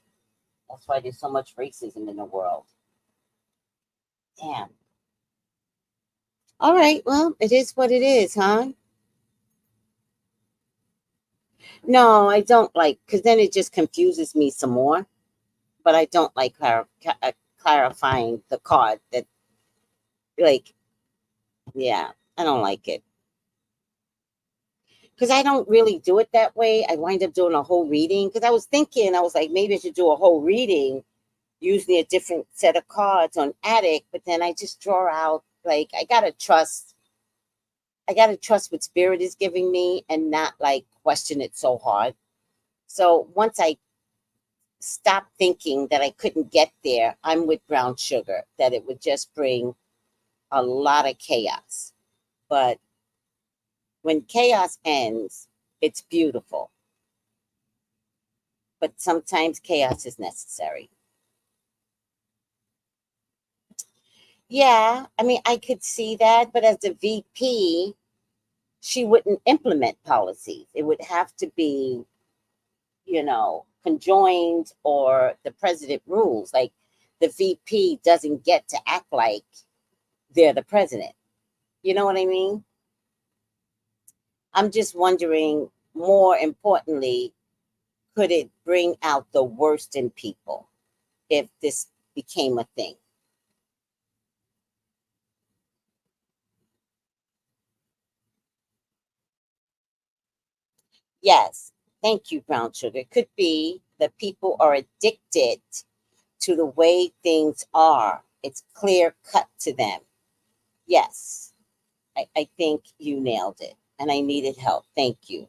That's why there's so much racism in the world. Damn. All right. Well, it is what it is, huh? No, I don't like, because then it just confuses me some more. But I don't like clarifying the card that, like, yeah, I don't like it. Because I don't really do it that way. I wind up doing a whole reading. Because I was thinking, I was like, maybe I should do a whole reading using a different set of cards on addict. But then I just draw out, like, I gotta trust what spirit is giving me and not like question it so hard. So once I stop thinking that I couldn't get there, I'm with brown sugar, that it would just bring a lot of chaos. But when chaos ends, it's beautiful. But sometimes chaos is necessary. Yeah, I mean, I could see that, but as the VP, she wouldn't implement policies. It would have to be, conjoined or the president rules. Like the VP doesn't get to act like they're the president. You know what I mean? I'm just wondering, more importantly, could it bring out the worst in people if this became a thing? Yes, thank you, brown sugar. It could be that people are addicted to the way things are. It's clear cut to them. Yes, I think you nailed it. And I needed help. Thank you.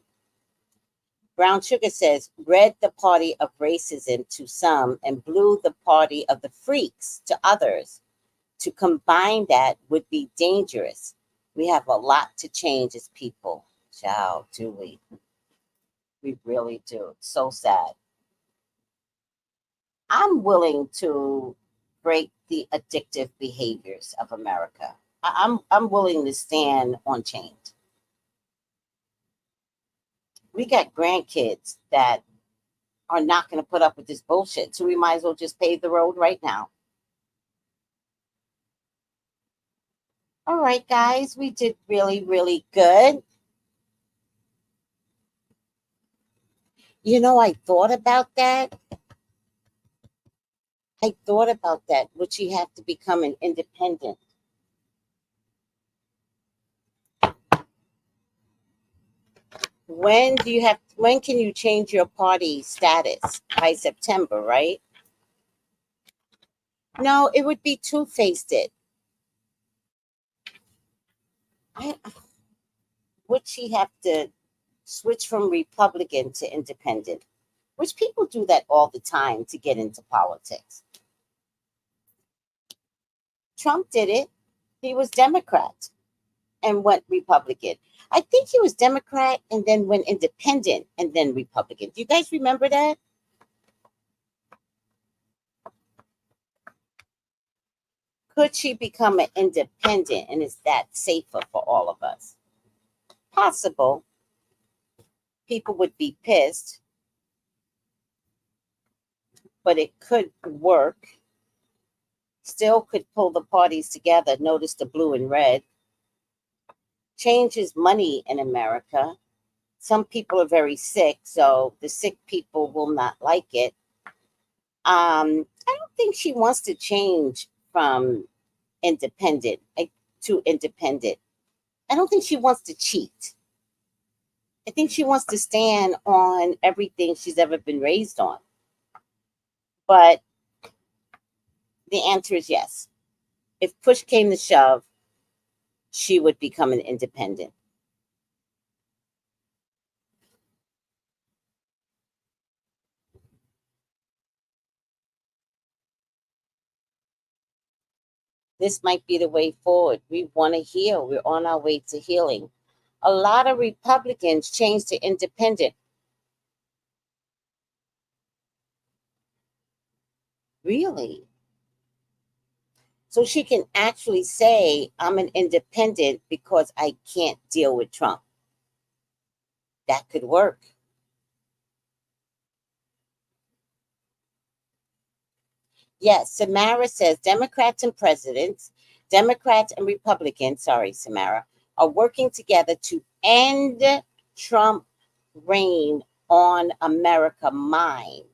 Brown Sugar says red the party of racism to some and blue the party of the freaks to others. To combine that would be dangerous. We have a lot to change as people. Child, do we? We really do. It's so sad. I'm willing to break the addictive behaviors of America. I'm willing to stand on change. We got grandkids that are not going to put up with this bullshit, so we might as well just pave the road right now. All right, guys, we did really, really good. I thought about that. I thought about that. Would she have to become an independent? When can you change your party status? By September, right? No, it would be two-faced it. I, would she have to switch from Republican to independent? Which people do that all the time to get into politics. Trump did it. He was Democrat and went Republican. I think he was Democrat and then went independent and then Republican. Do you guys remember that? Could she become an independent and is that safer for all of us? Possible. People would be pissed, but it could work. Still could pull the parties together. Notice the blue and red. Change is money in America. Some people are very sick, so the sick people will not like it. I don't think she wants to change from to independent. I don't think she wants to cheat. I think she wants to stand on everything she's ever been raised on. But the answer is yes. If push came to shove, she would become an independent. This might be the way forward. We want to heal. We're on our way to healing. A lot of Republicans changed to independent. Really? So she can actually say, I'm an independent because I can't deal with Trump. That could work. Yes, Samara says Democrats and Republicans, sorry, Samara, are working together to end Trump reign on America mind.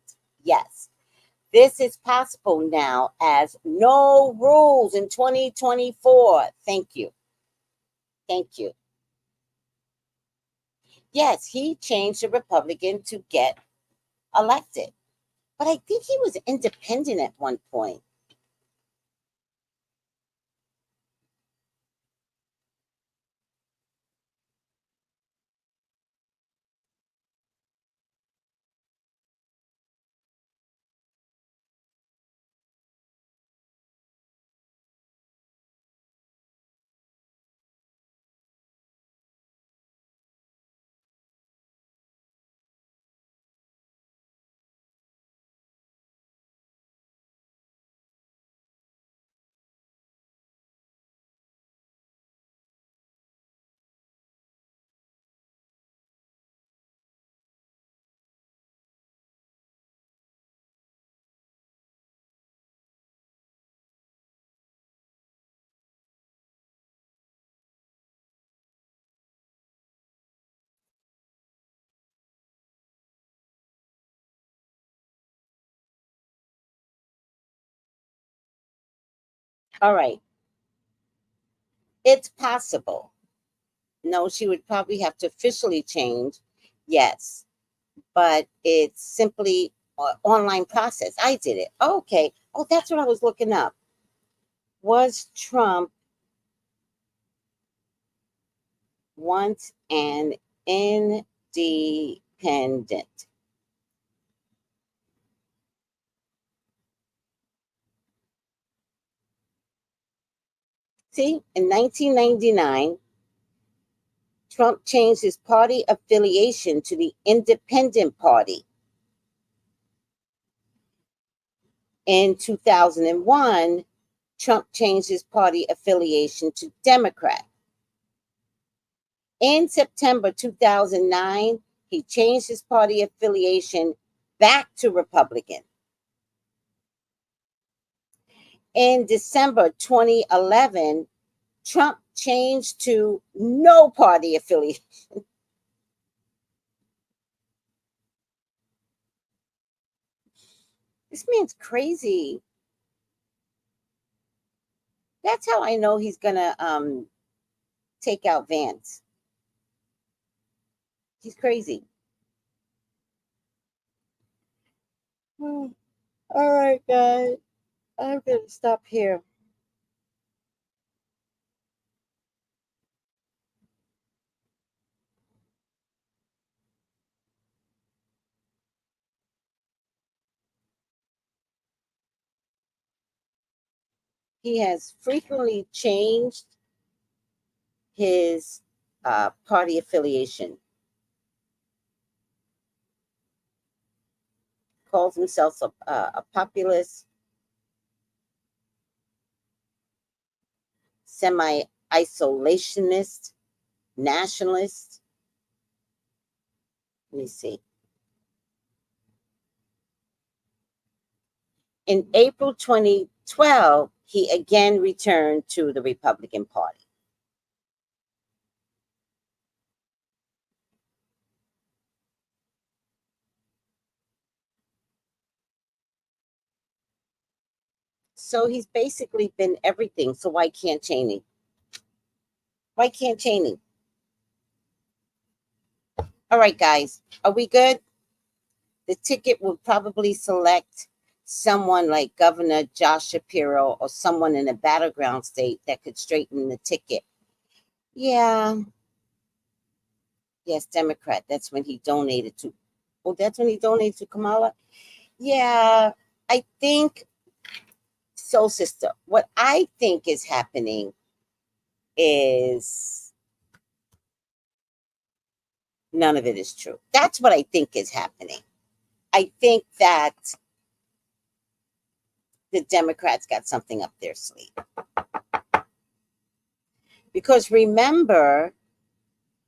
Yes, this is possible now as no rules in 2024. Thank you. Thank you. Yes, he changed the Republican to get elected. But I think he was independent at one point. All right, it's possible. No, she would probably have to officially change Yes, but it's simply an online process. I did it. Okay. Oh, that's what I was looking up. Was Trump once an independent? See, in 1999, Trump changed his party affiliation to the Independent Party. In 2001, Trump changed his party affiliation to Democrat. In September 2009, he changed his party affiliation back to Republican. In December 2011, Trump changed to no party affiliation. This man's crazy. That's how I know he's gonna take out Vance. He's crazy. All right, guys. I'm gonna stop here. He has frequently changed his party affiliation. Calls himself a populist, semi-isolationist, nationalist. Let me see. In April 2012, he again returned to the Republican Party. So he's basically been everything. So why can't Chaney? Why can't Chaney? All right, guys, are we good? The ticket will probably select someone like Governor Josh Shapiro or someone in a battleground state that could straighten the ticket. Yeah. Yes, Democrat. That's when he donated to. Oh, that's when he donated to Kamala? Yeah. I think so, sister. What I think is happening is none of it is true. That's what I think is happening. I think that the Democrats got something up their sleeve. Because remember,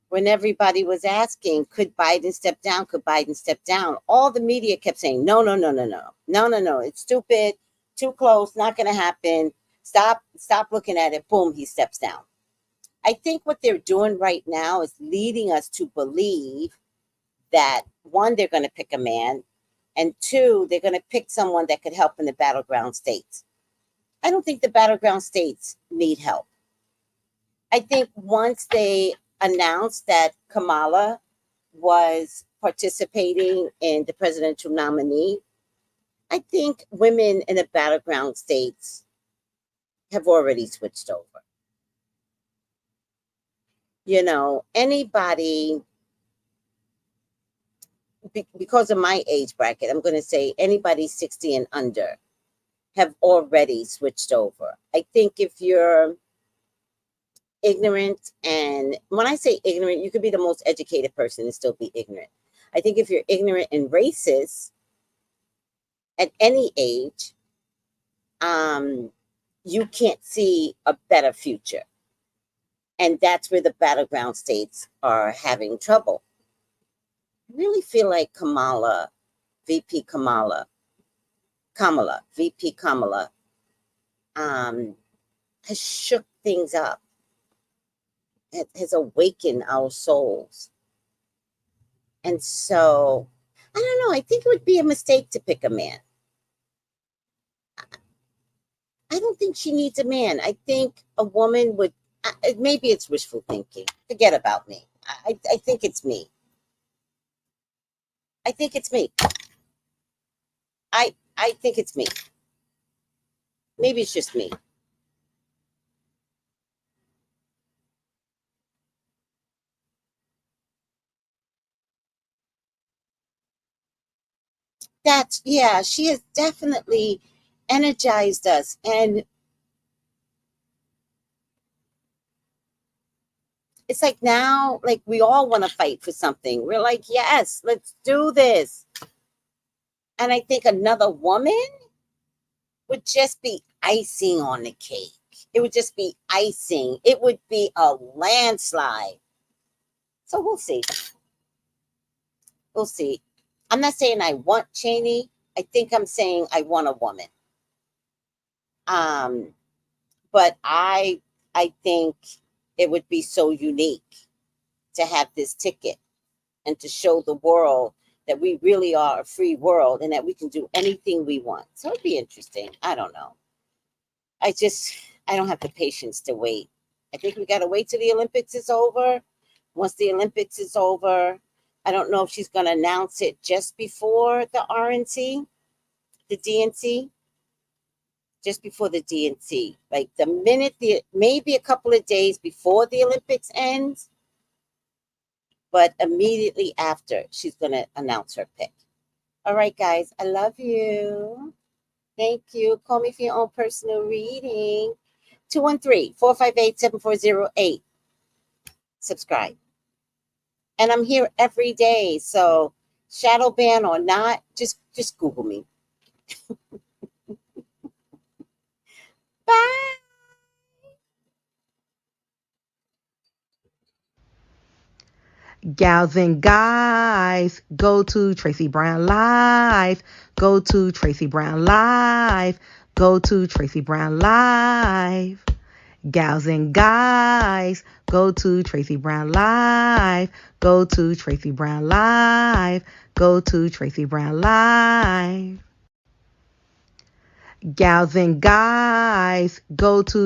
when everybody was asking, could Biden step down? Could Biden step down? All the media kept saying, no, no, no, no, no, no, no, no. It's stupid, too close, not going to happen. Stop looking at it. Boom, he steps down. I think what they're doing right now is leading us to believe that one, they're going to pick a man, and two, they're going to pick someone that could help in the battleground states. I don't think the battleground states need help. I think once they announced that Kamala was participating in the presidential nominee, I think women in the battleground states have already switched over. You know, anybody, because of my age bracket, I'm going to say anybody 60 and under have already switched over. I think if you're ignorant, and when I say ignorant, you could be the most educated person and still be ignorant. I think if you're ignorant and racist at any age, you can't see a better future. And that's where the battleground states are having trouble. I really feel like VP Kamala, has shook things up. It has awakened our souls. And so, I don't know. I think it would be a mistake to pick a man. I don't think she needs a man. I think a woman would, maybe it's wishful thinking. Forget about me. I think it's me. I think it's me. I think it's me. Maybe it's just me. That's, yeah, she has definitely energized us. And it's like now, like we all want to fight for something. We're like, yes, let's do this. And I think another woman would just be icing on the cake. It would just be icing. It would be a landslide. So we'll see. We'll see. I'm not saying I want Chaney. I think I'm saying I want a woman. Um, but I think it would be so unique to have this ticket and to show the world that we really are a free world and that we can do anything we want. So it'd be interesting. I don't know. I just, I don't have the patience to wait. I think we got to wait till the Olympics is over. Once the Olympics is over, I don't know if she's going to announce it just before the RNC, the DNC, just before the DNC. Like the minute, maybe a couple of days before the Olympics ends, but immediately after, she's going to announce her pick. All right, guys, I love you. Thank you. Call me for your own personal reading. 213-458-7408. Subscribe. And I'm here every day. So shadow ban or not, just Google me. Bye. Gals and guys, go to Tracy Brown Live. Go to Tracy Brown Live. Go to Tracy Brown Live. Gals and guys, go to Tracy Brown Live. Go to Tracy Brown Live. Go to Tracy Brown Live. Gals and guys, go to